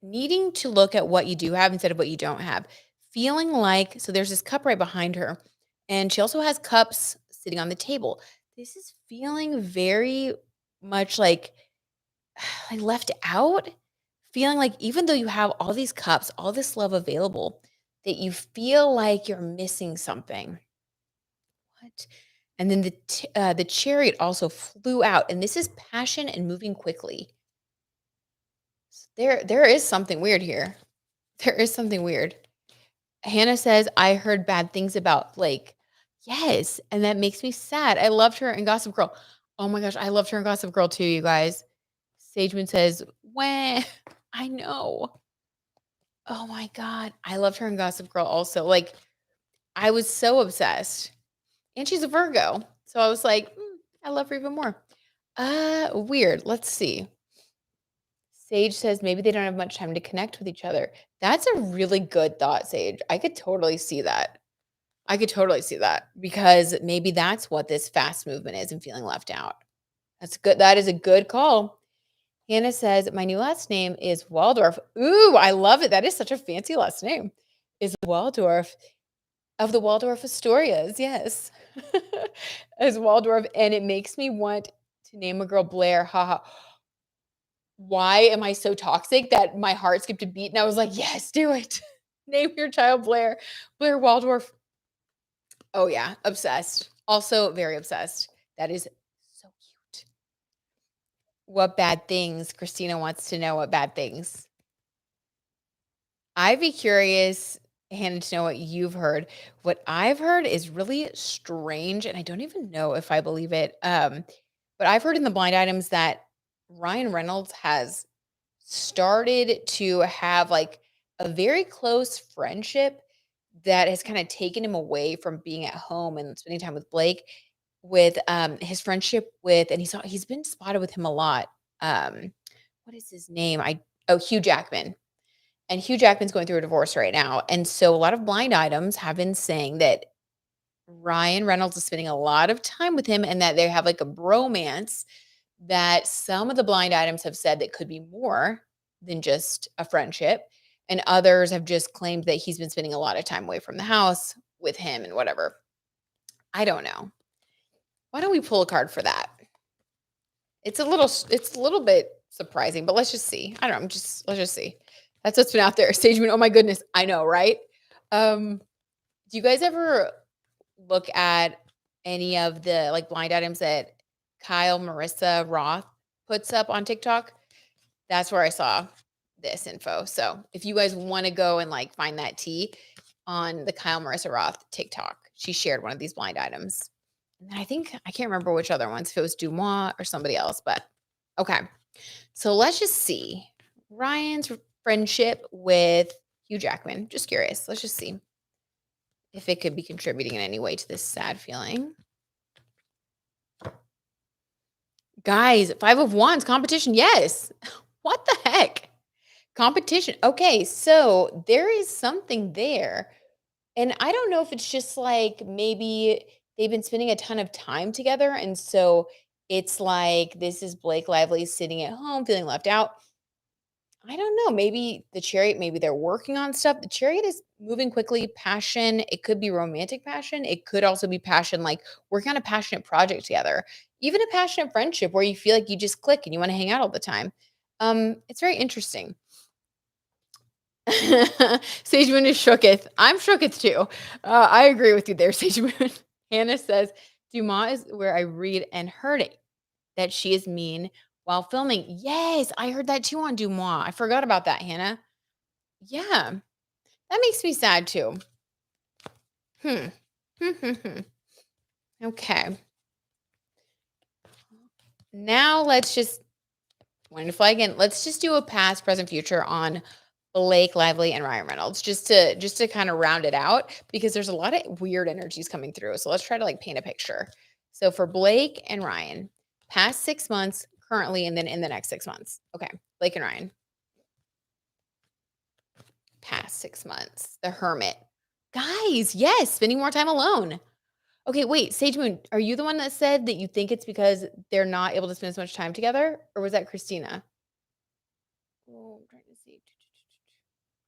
needing to look at what you do have instead of what you don't have. Feeling like, so there's this cup right behind her, and she also has cups sitting on the table. This is feeling very much like left out, feeling like even though you have all these cups, all this love available, that you feel like you're missing something. What? And then the chariot also flew out, and this is passion and moving quickly. There is something weird here. There is something weird. Hannah says, I heard bad things about Blake. Yes, and that makes me sad. I loved her in Gossip Girl. Oh my gosh, I loved her in Gossip Girl too, you guys. Sageman says, when I know. Oh my God. I loved her in Gossip Girl also. Like, I was so obsessed. And she's a Virgo. So I was like, I love her even more. Weird. Let's see. Sage says maybe they don't have much time to connect with each other. That's a really good thought, Sage. I could totally see that. I could totally see that because maybe that's what this fast movement is and feeling left out. That's good. That is a good call. Hannah says, my new last name is Waldorf. Ooh, I love it. That is such a fancy last name. Is Waldorf of the Waldorf Astorias. Yes. As Waldorf. And it makes me want to name a girl Blair. Haha. Why am I so toxic that my heart skipped a beat? And I was like, yes, do it. Name your child Blair. Blair Waldorf. Oh, yeah. Obsessed. Also very obsessed. That is so cute. What bad things? Christina wants to know what bad things. I'd be curious, Hannah, to know what you've heard. What I've heard is really strange, and I don't even know if I believe it. But I've heard in the blind items that Ryan Reynolds has started to have like a very close friendship that has kind of taken him away from being at home and spending time with Blake. With his friendship with, and he's been spotted with him a lot. Um, what is his name? Hugh Jackman. And Hugh Jackman's going through a divorce right now. And so a lot of blind items have been saying that Ryan Reynolds is spending a lot of time with him and that they have like a bromance that some of the blind items have said that could be more than just a friendship. And others have just claimed that he's been spending a lot of time away from the house with him and whatever. I don't know. Why don't we pull a card for that? It's a little bit surprising, but let's just see. I don't know. Let's just see. That's what's been out there. Stageman, oh my goodness. I know, right? Do you guys ever look at any of the like blind items that Kyle Marissa Roth puts up on TikTok? That's where I saw this info. So if you guys want to go and like find that tea, on the Kyle Marissa Roth TikTok. She shared one of these blind items. And then I can't remember which other ones, if it was Dumois or somebody else, but okay. So let's just see. Ryan's friendship with Hugh Jackman. Just curious. Let's just see if it could be contributing in any way to this sad feeling. Guys, 5 of Wands, competition. Yes. What the heck? Competition. Okay, so there is something there. And I don't know if it's just like maybe they've been spending a ton of time together. And so it's like this is Blake Lively sitting at home feeling left out. I don't know. Maybe the chariot, maybe they're working on stuff. The chariot is moving quickly, passion. It could be romantic passion. It could also be passion, like working on a passionate project together, even a passionate friendship where you feel like you just click and you want to hang out all the time. It's very interesting. Sage Moon is shooketh. I'm shooketh too. I agree with you there, Sage Moon. Hannah says, Dumas is where I read and heard it, that she is mean while filming. Yes, I heard that too on Dumas. I forgot about that, Hannah. Yeah, that makes me sad too. Hmm. Okay. Now let's just wanting to fly again. Let's just do a past, present, future on Blake Lively and Ryan Reynolds, just to kind of round it out because there's a lot of weird energies coming through. So let's try to like paint a picture. So for Blake and Ryan, past 6 months, currently, and then in the next 6 months. Okay, Blake and Ryan. Past 6 months. The Hermit. Guys, yes, spending more time alone. Okay, wait, Sage Moon, are you the one that said that you think it's because they're not able to spend as much time together? Or was that Christina? Oh, I'm trying to see.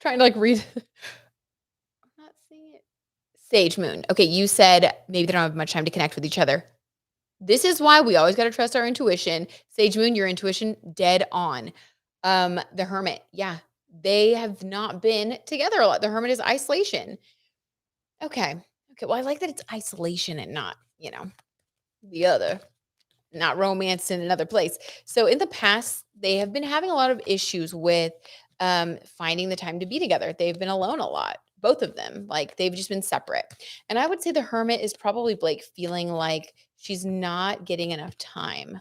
Trying to like read. I'm not seeing it. Sage Moon. Okay, you said maybe they don't have much time to connect with each other. This is why we always got to trust our intuition. Sage Moon, your intuition dead on. The Hermit. Yeah, they have not been together a lot. The Hermit is isolation. Okay. Okay. Well, I like that it's isolation and not, the other, not romance in another place. So in the past, they have been having a lot of issues with finding the time to be together. They've been alone a lot, both of them. Like they've just been separate. And I would say the Hermit is probably Blake feeling like she's not getting enough time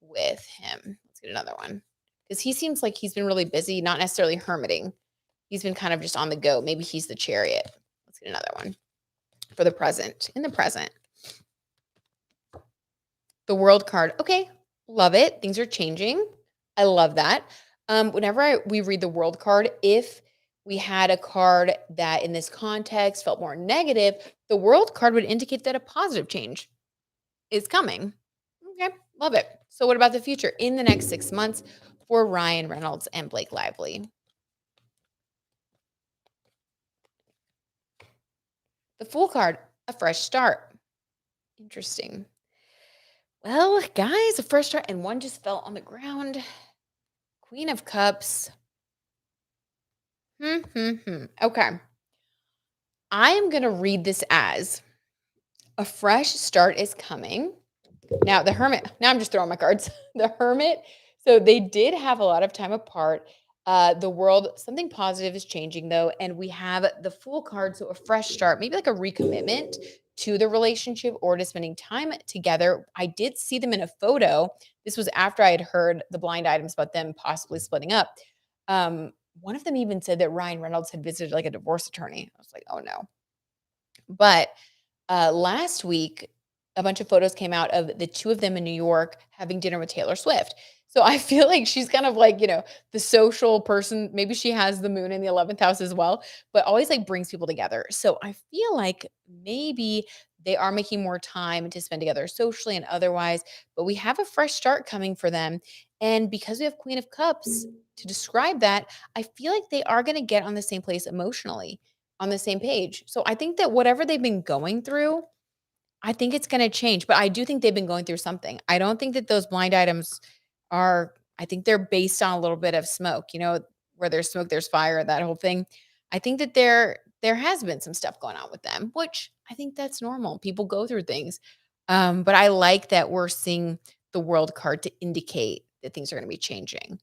with him. Let's get another one. Because he seems like he's been really busy, not necessarily hermiting. He's been kind of just on the go. Maybe he's the chariot. Let's get another one for the present. In the present. The World card. Okay, love it. Things are changing. I love that. Whenever we read the World card, if we had a card that in this context felt more negative, the World card would indicate that a positive change is coming. Okay, love it. So what about the future in the next 6 months for Ryan Reynolds and Blake Lively? The Fool card, a fresh start. Interesting. Well, guys, a fresh start, and one just fell on the ground. Queen of Cups. Okay. I am going to read this as a fresh start is coming. Now, the Hermit, now I'm just throwing my cards. The Hermit, so they did have a lot of time apart. The world, something positive is changing though. And we have the Fool card, so a fresh start, maybe like a recommitment to the relationship or to spending time together. I did see them in a photo. This was after I had heard the blind items about them possibly splitting up. One of them even said that Ryan Reynolds had visited like a divorce attorney. I was like, oh no. But last week, a bunch of photos came out of the two of them in New York having dinner with Taylor Swift. So I feel like she's kind of like, the social person. Maybe she has the moon in the 11th house as well, but always like brings people together. So I feel like maybe they are making more time to spend together socially and otherwise, but we have a fresh start coming for them. And because we have Queen of Cups to describe that, I feel like they are going to get on the same place emotionally, on the same page. So I think that whatever they've been going through, I think it's gonna change, but I do think they've been going through something. I don't think that those blind items I think they're based on a little bit of smoke, where there's smoke, there's fire, that whole thing. I think that there has been some stuff going on with them, which I think that's normal. People go through things. But I like that we're seeing the World card to indicate that things are gonna be changing.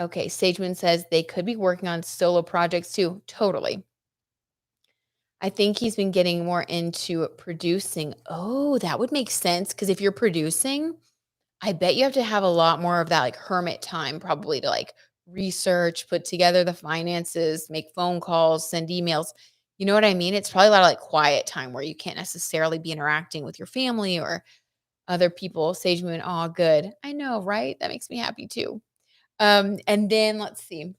Okay, Sage Moon says they could be working on solo projects too. Totally. I think he's been getting more into producing. Oh, that would make sense because if you're producing, I bet you have to have a lot more of that, like, hermit time probably to, like, research, put together the finances, make phone calls, send emails. You know what I mean? It's probably a lot of, like, quiet time where you can't necessarily be interacting with your family or other people. Sage moon, oh, good. I know, right? That makes me happy too. And then let's see.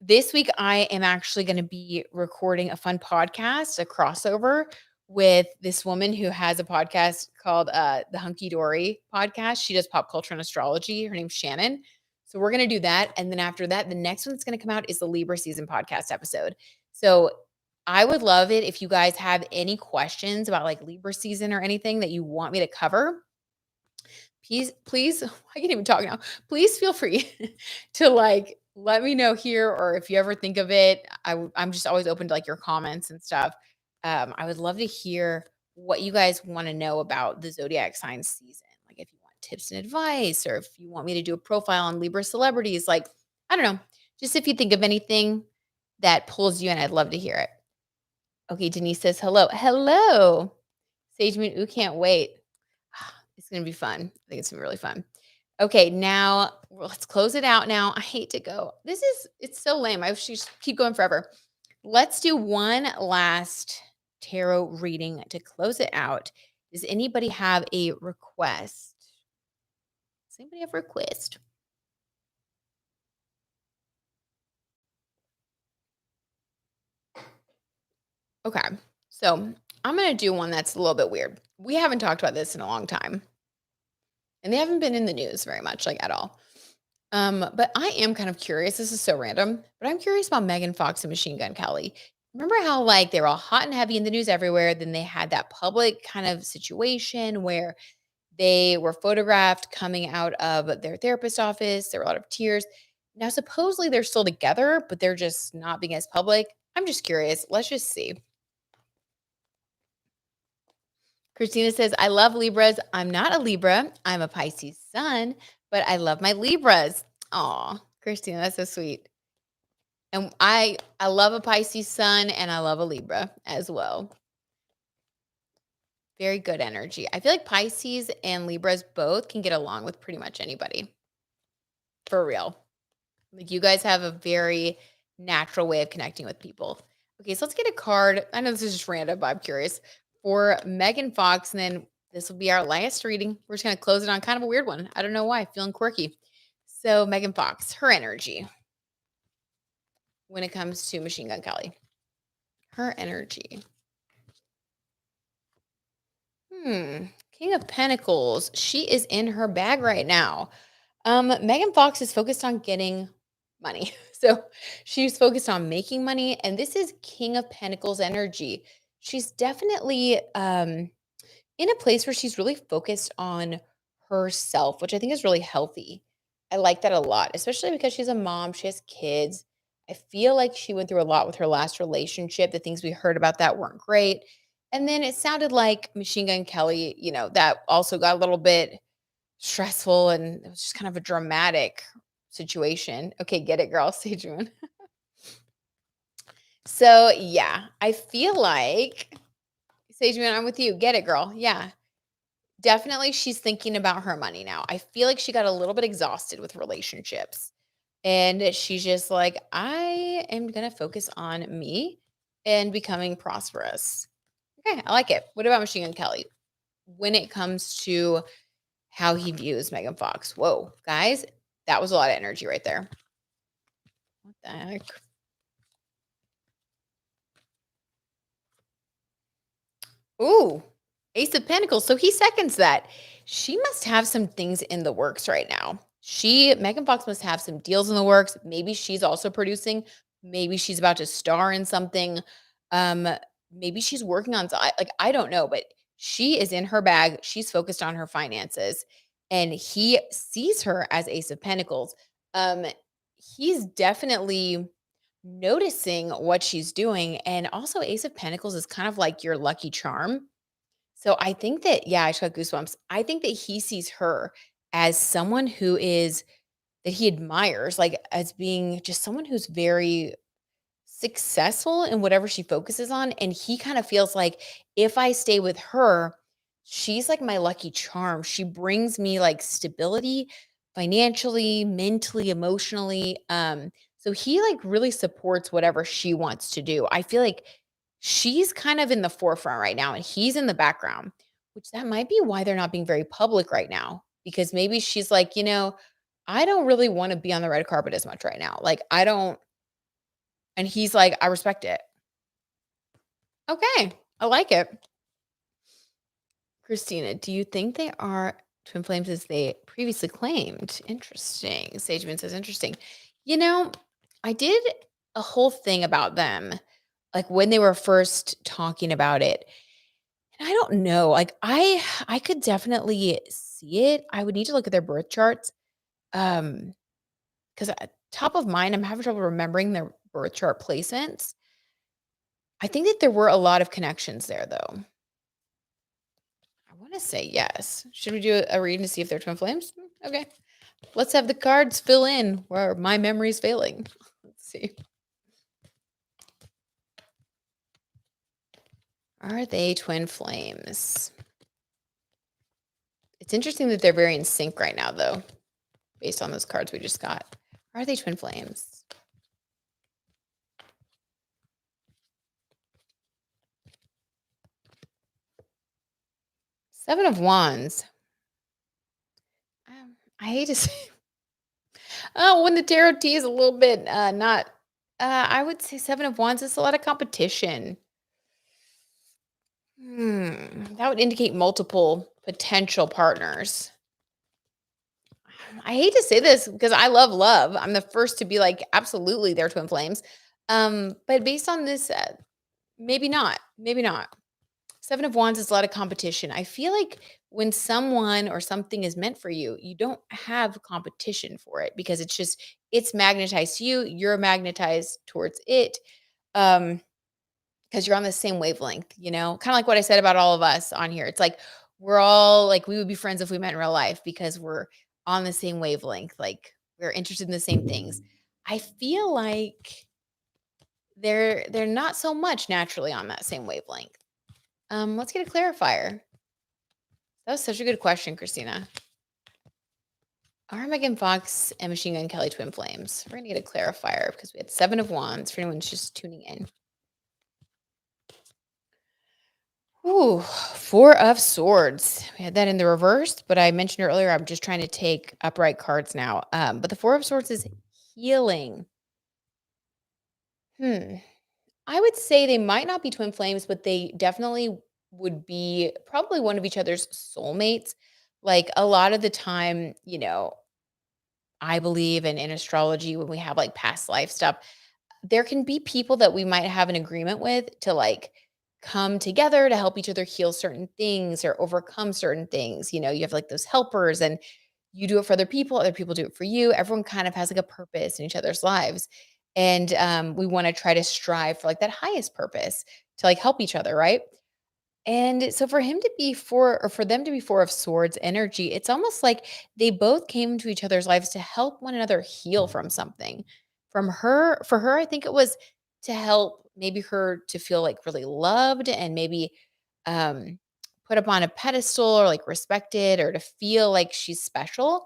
This week, I am actually gonna be recording a fun podcast, a crossover with this woman who has a podcast called, the Hunky Dory Podcast. She does pop culture and astrology. Her name's Shannon. So we're gonna do that, and then after that, the next one that's gonna come out is the Libra season podcast episode. So I would love it if you guys have any questions about, like, Libra season or anything that you want me to cover. Please, I can't even talk now. Please feel free to, like, let me know here, or if you ever think of it, I'm just always open to, like, your comments and stuff. I would love to hear what you guys wanna know about the zodiac sign season, like, if you want tips and advice, or if you want me to do a profile on Libra celebrities, like, I don't know, just if you think of anything that pulls you in, I'd love to hear it. Okay, Denise says, "Hello." Hello. Sage Moon, ooh, can't wait. It's gonna be fun. I think it's gonna be really fun. Okay, now let's close it out now. I hate to go. It's so lame. I should just keep going forever. Let's do one last tarot reading to close it out. Does anybody have a request? Does anybody have a request? Okay. So I'm gonna do one that's a little bit weird. We haven't talked about this in a long time. And they haven't been in the news very much, like at all. But I am kind of curious. This is so random, but I'm curious about Megan Fox and Machine Gun Kelly. Remember how, like, they were all hot and heavy in the news everywhere? Then they had that public kind of situation where they were photographed coming out of their therapist office. There were a lot of tears. Now, supposedly they're still together, but they're just not being as public. I'm just curious. Let's just see. Christina says, I love Libras. I'm not a Libra. I'm a Pisces sun, but I love my Libras. Aw, Christina, that's so sweet. And I love a Pisces sun and I love a Libra as well. Very good energy. I feel like Pisces and Libras both can get along with pretty much anybody. For real. Like, you guys have a very natural way of connecting with people. Okay, so let's get a card. I know this is just random, but I'm curious. For Megan Fox, and then this will be our last reading. We're just gonna close it on kind of a weird one. I don't know why, feeling quirky. So Megan Fox, her energy when it comes to Machine Gun Kelly. Her energy. King of Pentacles. She is in her bag right now. Megan Fox is focused on getting money. So she's focused on making money. And this is King of Pentacles energy. She's definitely in a place where she's really focused on herself, which I think is really healthy. I like that a lot, especially because she's a mom, she has kids. I feel like she went through a lot with her last relationship. The things we heard about that weren't great. And then it sounded like Machine Gun Kelly, that also got a little bit stressful, and it was just kind of a dramatic situation. Okay, get it, girl. Stay tuned. So, yeah, I feel like Sage Man, I'm with you. Get it, girl. Yeah. Definitely she's thinking about her money now. I feel like she got a little bit exhausted with relationships. And she's just like, I am going to focus on me and becoming prosperous. Okay, I like it. What about Machine Gun Kelly? When it comes to how he views Megan Fox. Whoa, guys, that was a lot of energy right there. What the heck? Ooh, Ace of Pentacles. So he seconds that. She must have some things in the works right now. Megan Fox must have some deals in the works. Maybe she's also producing. Maybe she's about to star in something. Um, maybe she's working on, like, I don't know, but she is in her bag. She's focused on her finances, and he sees her as Ace of Pentacles. Um, he's definitely noticing what she's doing. And also, Ace of Pentacles is kind of like your lucky charm. So I think that, yeah, I just got goosebumps. I think that he sees her as someone that he admires, like, as being just someone who's very successful in whatever she focuses on, and he kind of feels like if I stay with her, she's like my lucky charm. She brings me like stability financially, mentally, emotionally. So he like really supports whatever she wants to do. I feel like she's kind of in the forefront right now and he's in the background, which that might be why they're not being very public right now because maybe she's like, I don't really want to be on the red carpet as much right now. Like I don't, and he's like, I respect it. Okay. I like it. Christina, do you think they are twin flames as they previously claimed? Interesting. Sageman says, interesting. You know, I did a whole thing about them, like when they were first talking about it. And I don't know. Like I could definitely see it. I would need to look at their birth charts. Because top of mind, I'm having trouble remembering their birth chart placements. I think that there were a lot of connections there though. I want to say yes. Should we do a reading to see if they're twin flames? Okay. Let's have the cards fill in where my memory's failing. Let's see. Are they twin flames? It's interesting that they're very in sync right now, though, based on those cards we just got. Are they twin flames? Seven of Wands. I hate to say. Oh, when the tarot T is a little bit not. I would say Seven of Wands is a lot of competition. That would indicate multiple potential partners. I hate to say this because I love love. I'm the first to be like, absolutely, they're twin flames. But based on this, maybe not. Maybe not. Seven of Wands is a lot of competition. I feel like when someone or something is meant for you, you don't have competition for it because it's magnetized to you. You're magnetized towards it. Um, because you're on the same wavelength, kind of like what I said about all of us on here. It's like we're all like we would be friends if we met in real life because we're on the same wavelength. Like we're interested in the same things. I feel like they're not so much naturally on that same wavelength. Let's get a clarifier. That was such a good question, Christina. Are Megan Fox and Machine Gun Kelly twin flames? We're gonna get a clarifier because we had Seven of Wands for anyone's just tuning in. Ooh, Four of Swords. We had that in the reverse, but I mentioned earlier I'm just trying to take upright cards now. But the Four of Swords is healing. I would say they might not be twin flames, but they definitely would be probably one of each other's soulmates. Like a lot of the time, I believe in astrology when we have like past life stuff, there can be people that we might have an agreement with to like come together to help each other heal certain things or overcome certain things. You have like those helpers and you do it for other people do it for you. Everyone kind of has like a purpose in each other's lives. And we want to try to strive for like that highest purpose to like help each other, right? And so for him to be four or for them to be four of swords energy, it's almost like they both came into each other's lives to help one another heal from something. For her, I think it was to help maybe her to feel like really loved and maybe um put up on a pedestal or like respected or to feel like she's special.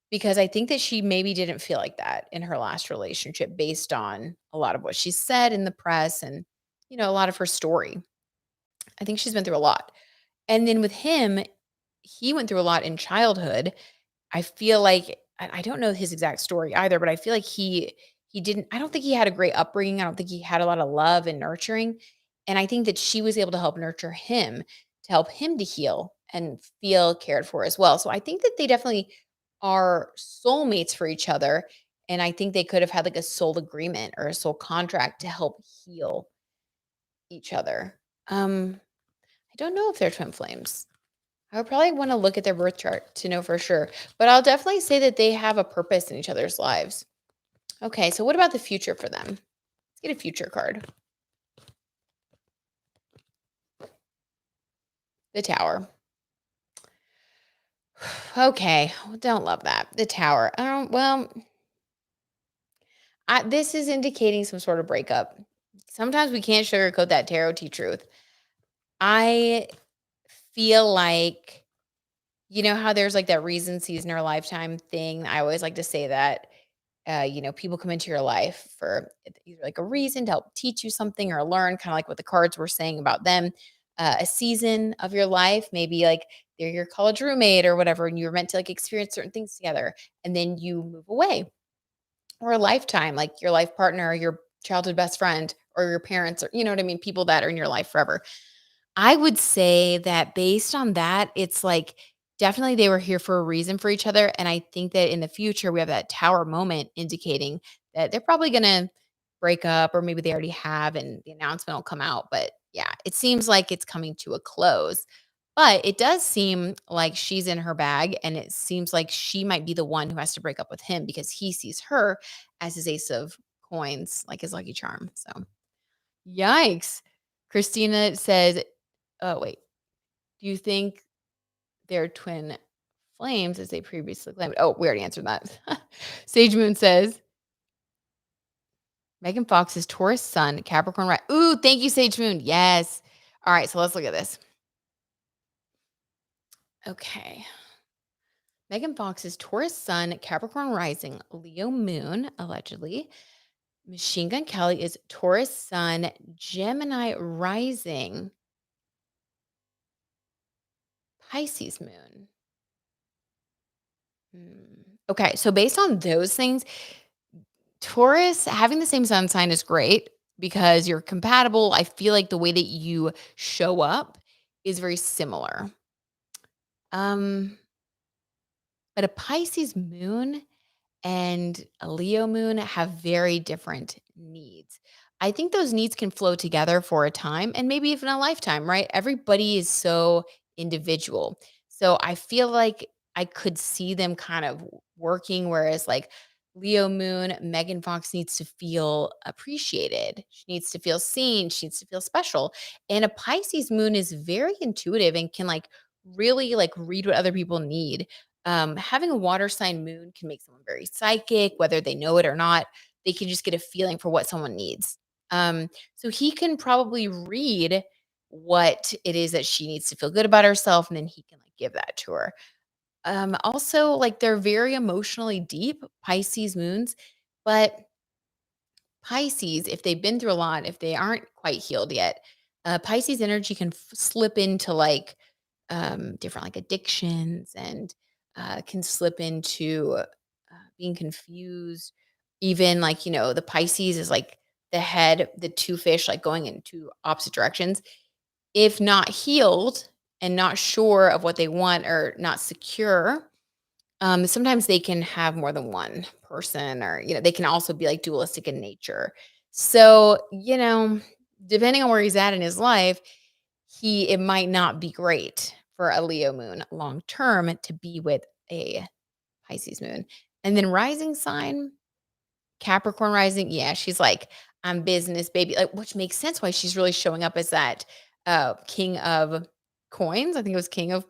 Because I think that she maybe didn't feel like that in her last relationship based on a lot of what she said in the press and a lot of her story. I think she's been through a lot. And then with him, he went through a lot in childhood. I feel like I don't know his exact story either, but I feel like he didn't I don't think he had a great upbringing. I don't think he had a lot of love and nurturing. And I think that she was able to help nurture him to help him to heal and feel cared for as well. So I think that they definitely are soulmates for each other. And I think they could have had like a soul agreement or a soul contract to help heal each other. I don't know if they're twin flames. I would probably want to look at their birth chart to know for sure, but I'll definitely say that they have a purpose in each other's lives. Okay, so what about the future for them? Let's get a future card. The Tower. Okay, don't love that. The Tower. Well, This is indicating some sort of breakup. Sometimes we can't sugarcoat that tarot tea truth. I feel like, how there's like that reason, season, or lifetime thing. I always like to say that, people come into your life for either like a reason to help teach you something or learn, kind of like what the cards were saying about them. A season of your life, maybe like they're your college roommate or whatever, and you were meant to like experience certain things together, and then you move away. Or a lifetime, like your life partner, or your childhood best friend, or your parents, or you know what I mean, people that are in your life forever. I would say that based on that, it's like definitely they were here for a reason for each other. And I think that in the future, we have that tower moment indicating that they're probably going to break up, or maybe they already have, and the announcement will come out. But yeah, it seems like it's coming to a close. But it does seem like she's in her bag, and it seems like she might be the one who has to break up with him because he sees her as his ace of coins, like his lucky charm. So, yikes. Christina says, oh, wait. Do you think they're twin flames as they previously claimed? Oh, we already answered that. Sage Moon says, Megan Fox is Taurus Sun, Capricorn right. Ooh, thank you, Sage Moon. Yes. All right, so let's look at this. Okay. Megan Fox is Taurus Sun, Capricorn rising, Leo Moon, allegedly. Machine Gun Kelly is Taurus Sun, Gemini rising, Pisces Moon. Okay, so based on those things, Taurus, having the same sun sign is great because you're compatible. I feel like the way that you show up is very similar. Um, but a Pisces moon and a Leo moon have very different needs. I think those needs can flow together for a time and maybe even a lifetime, right? Everybody is so individual. So I feel like I could see them kind of working, whereas like Leo moon, Megan Fox needs to feel appreciated. She needs to feel seen. She needs to feel special. And a Pisces moon is very intuitive and can like really like read what other people need. Having a water sign moon can make someone very psychic, whether they know it or not. They can just get a feeling for what someone needs. So he can probably read what it is that she needs to feel good about herself, and then he can like give that to her. Also, like they're very emotionally deep, Pisces moons, but Pisces, if they've been through a lot, if they aren't quite healed yet, Pisces energy can slip into like different like addictions and can slip into being confused. Even like, the Pisces is like the head, the two fish like going in two opposite directions. If not healed and not sure of what they want or not secure, sometimes they can have more than one person, or, they can also be like dualistic in nature. So, depending on where he's at in his life, it might not be great for a Leo moon long term to be with a Pisces moon. And then rising sign, Capricorn rising, yeah, she's like, I'm business, baby, like, which makes sense why she's really showing up as that king of coins. I think it was king of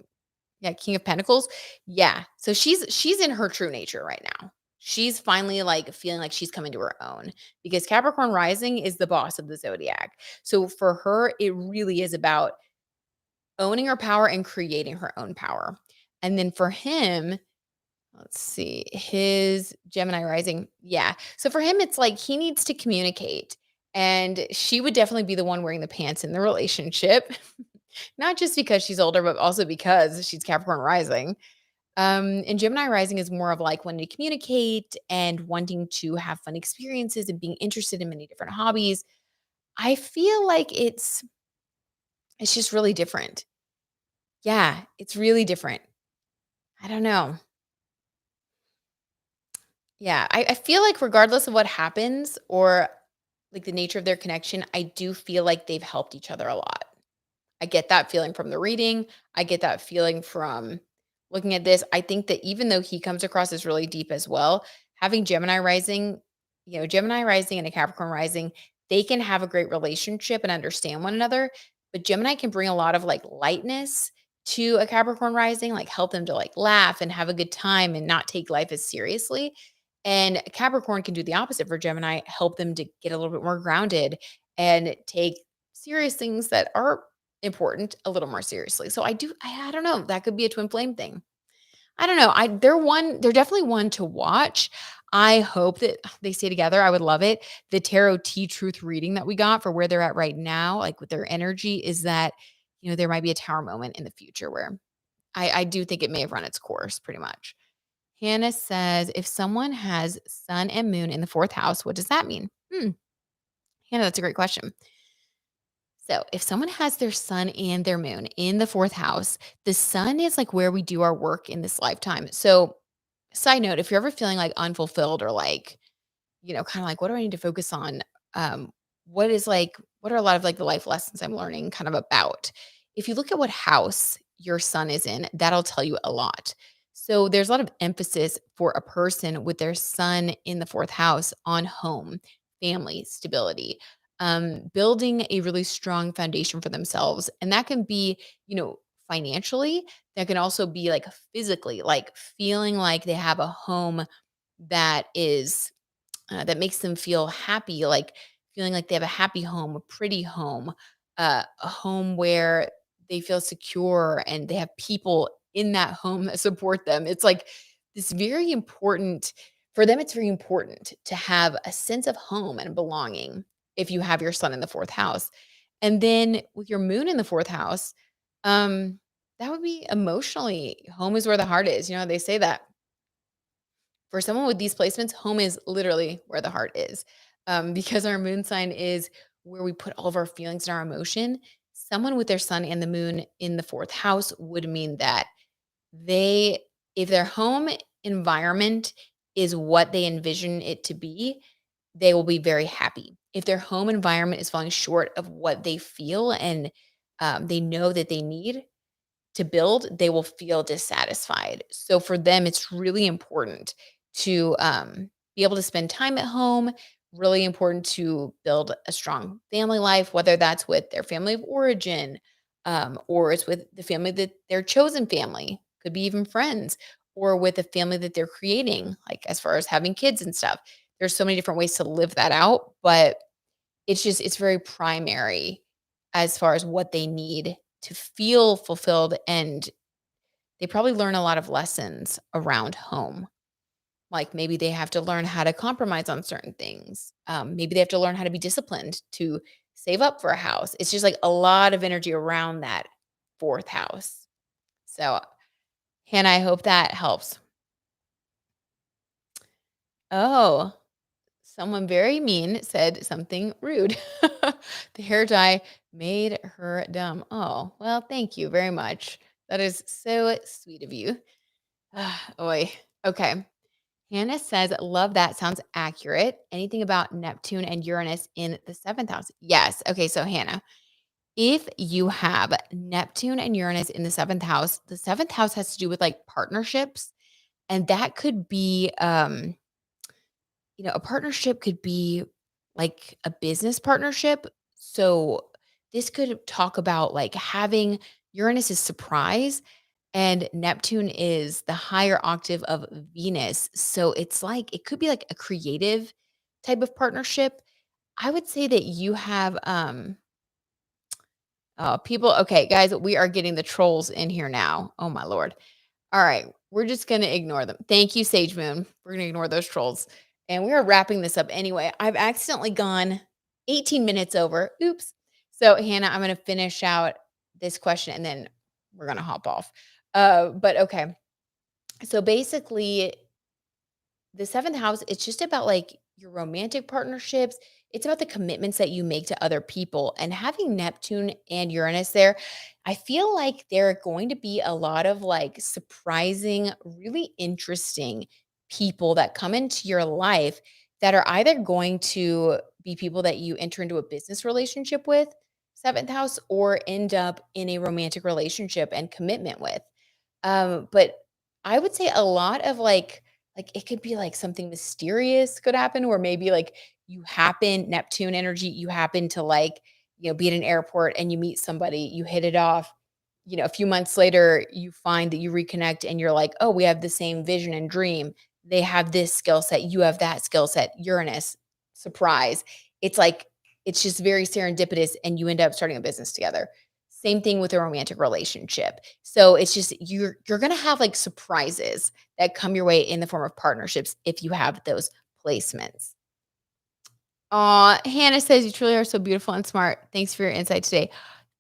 pentacles. Yeah. So she's in her true nature right now. She's finally like feeling like she's coming to her own because Capricorn rising is the boss of the zodiac. So for her, it really is about owning her power and creating her own power. And then for him, let's see, his Gemini rising. Yeah. So for him, it's like he needs to communicate. And she would definitely be the one wearing the pants in the relationship, not just because she's older, but also because she's Capricorn rising. And Gemini rising is more of like wanting to communicate and wanting to have fun experiences and being interested in many different hobbies. I feel like it's just really different. Yeah, it's really different. I don't know. Yeah, I feel like regardless of what happens or like the nature of their connection, I do feel like they've helped each other a lot. I get that feeling from the reading. I get that feeling from looking at this. I think that even though he comes across as really deep as well, having Gemini rising and a Capricorn rising, they can have a great relationship and understand one another. But Gemini can bring a lot of like lightness to a Capricorn rising, like help them to like laugh and have a good time and not take life as seriously. And Capricorn can do the opposite for Gemini, help them to get a little bit more grounded and take serious things that are important a little more seriously. So I don't know, that could be a twin flame thing. I don't know. They're definitely one to watch. I hope that they stay together. I would love it. The tarot T truth reading that we got for where they're at right now, like with their energy, is that, there might be a tower moment in the future where I do think it may have run its course pretty much. Hannah says, if someone has sun and moon in the fourth house, what does that mean? Hannah, that's a great question. So, if someone has their sun and their moon in the fourth house, the sun is like where we do our work in this lifetime. So, side note, if you're ever feeling like unfulfilled or like, kind of like, what do I need to focus on? Um, what are a lot of like the life lessons I'm learning kind of about? If you look at what house your sun is in, that'll tell you a lot. So there's a lot of emphasis for a person with their sun in the fourth house on home, family, stability, building a really strong foundation for themselves. And that can be, financially, that can also be like physically, like feeling like they have a home that is that makes them feel happy, like feeling like they have a happy home, a pretty home, a home where they feel secure and they have people in that home that support them. It's like this very important for them. It's very important to have a sense of home and belonging if you have your sun in the fourth house. And then with your moon in the fourth house, that would be emotionally home is where the heart is. They say that for someone with these placements, home is literally where the heart is. Because our moon sign is where we put all of our feelings and our emotion. Someone with their sun and the moon in the fourth house would mean that they, if their home environment is what they envision it to be, they will be very happy. If their home environment is falling short of what they feel and they know that they need, to build, they will feel dissatisfied. So for them, it's really important to be able to spend time at home, really important to build a strong family life, whether that's with their family of origin or it's with the family that their chosen family, could be even friends, or with a family that they're creating, like as far as having kids and stuff. There's so many different ways to live that out, but it's very primary as far as what they need to feel fulfilled, and they probably learn a lot of lessons around home. Like maybe they have to learn how to compromise on certain things. Maybe they have to learn how to be disciplined to save up for a house. It's just like a lot of energy around that fourth house. So, Hannah, I hope that helps. Oh, someone very mean said something rude. The hair dye made her dumb. Oh, well, thank you very much. That is so sweet of you. Oy. Okay. Hannah says, love that. Sounds accurate. Anything about Neptune and Uranus in the seventh house? Yes. Okay. So, Hannah, if you have Neptune and Uranus in the seventh house has to do with like partnerships. And that could be, a partnership could be like a business partnership. So this could talk about like having Uranus is surprise and Neptune is the higher octave of Venus. So it's like it could be like a creative type of partnership. I would say that you have people. Okay, guys, we are getting the trolls in here now. Oh my lord. All right, we're just gonna ignore them. Thank you, Sage Moon. We're gonna ignore those trolls. And we are wrapping this up anyway. I've accidentally gone 18 minutes over. Oops. So, Hannah, I'm gonna finish out this question and then we're gonna hop off. But okay. So basically, the seventh house, it's just about like your romantic partnerships. It's about the commitments that you make to other people. And having Neptune and Uranus there, I feel like there are going to be a lot of like surprising, really interesting people that come into your life that are either going to be people that you enter into a business relationship with, seventh house, or end up in a romantic relationship and commitment with. But I would say a lot of like it could be like something mysterious could happen where maybe like you happen Neptune energy, you happen to like, be at an airport and you meet somebody, you hit it off. A few months later, you find that you reconnect and you're like, oh, we have the same vision and dream. they have this skill set, you have that skill set, Uranus, surprise. It's like, it's just very serendipitous and you end up starting a business together. Same thing with a romantic relationship. So it's just you're going to have like surprises that come your way in the form of partnerships if you have those placements. Hannah says you truly are so beautiful and smart. Thanks for your insight today.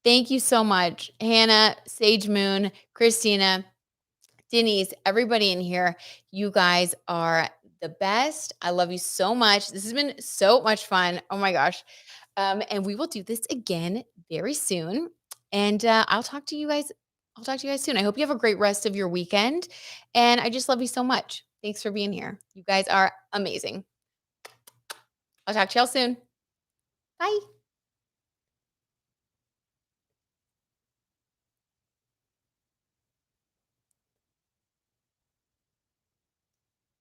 Thank you so much, Hannah, Sage Moon, Christina, Denise, everybody in here. You guys are the best. I love you so much. This has been so much fun. Oh my gosh. And we will do this again very soon. And I'll talk to you guys. I'll talk to you guys soon. I hope you have a great rest of your weekend. And I just love you so much. Thanks for being here. You guys are amazing. I'll talk to y'all soon. Bye.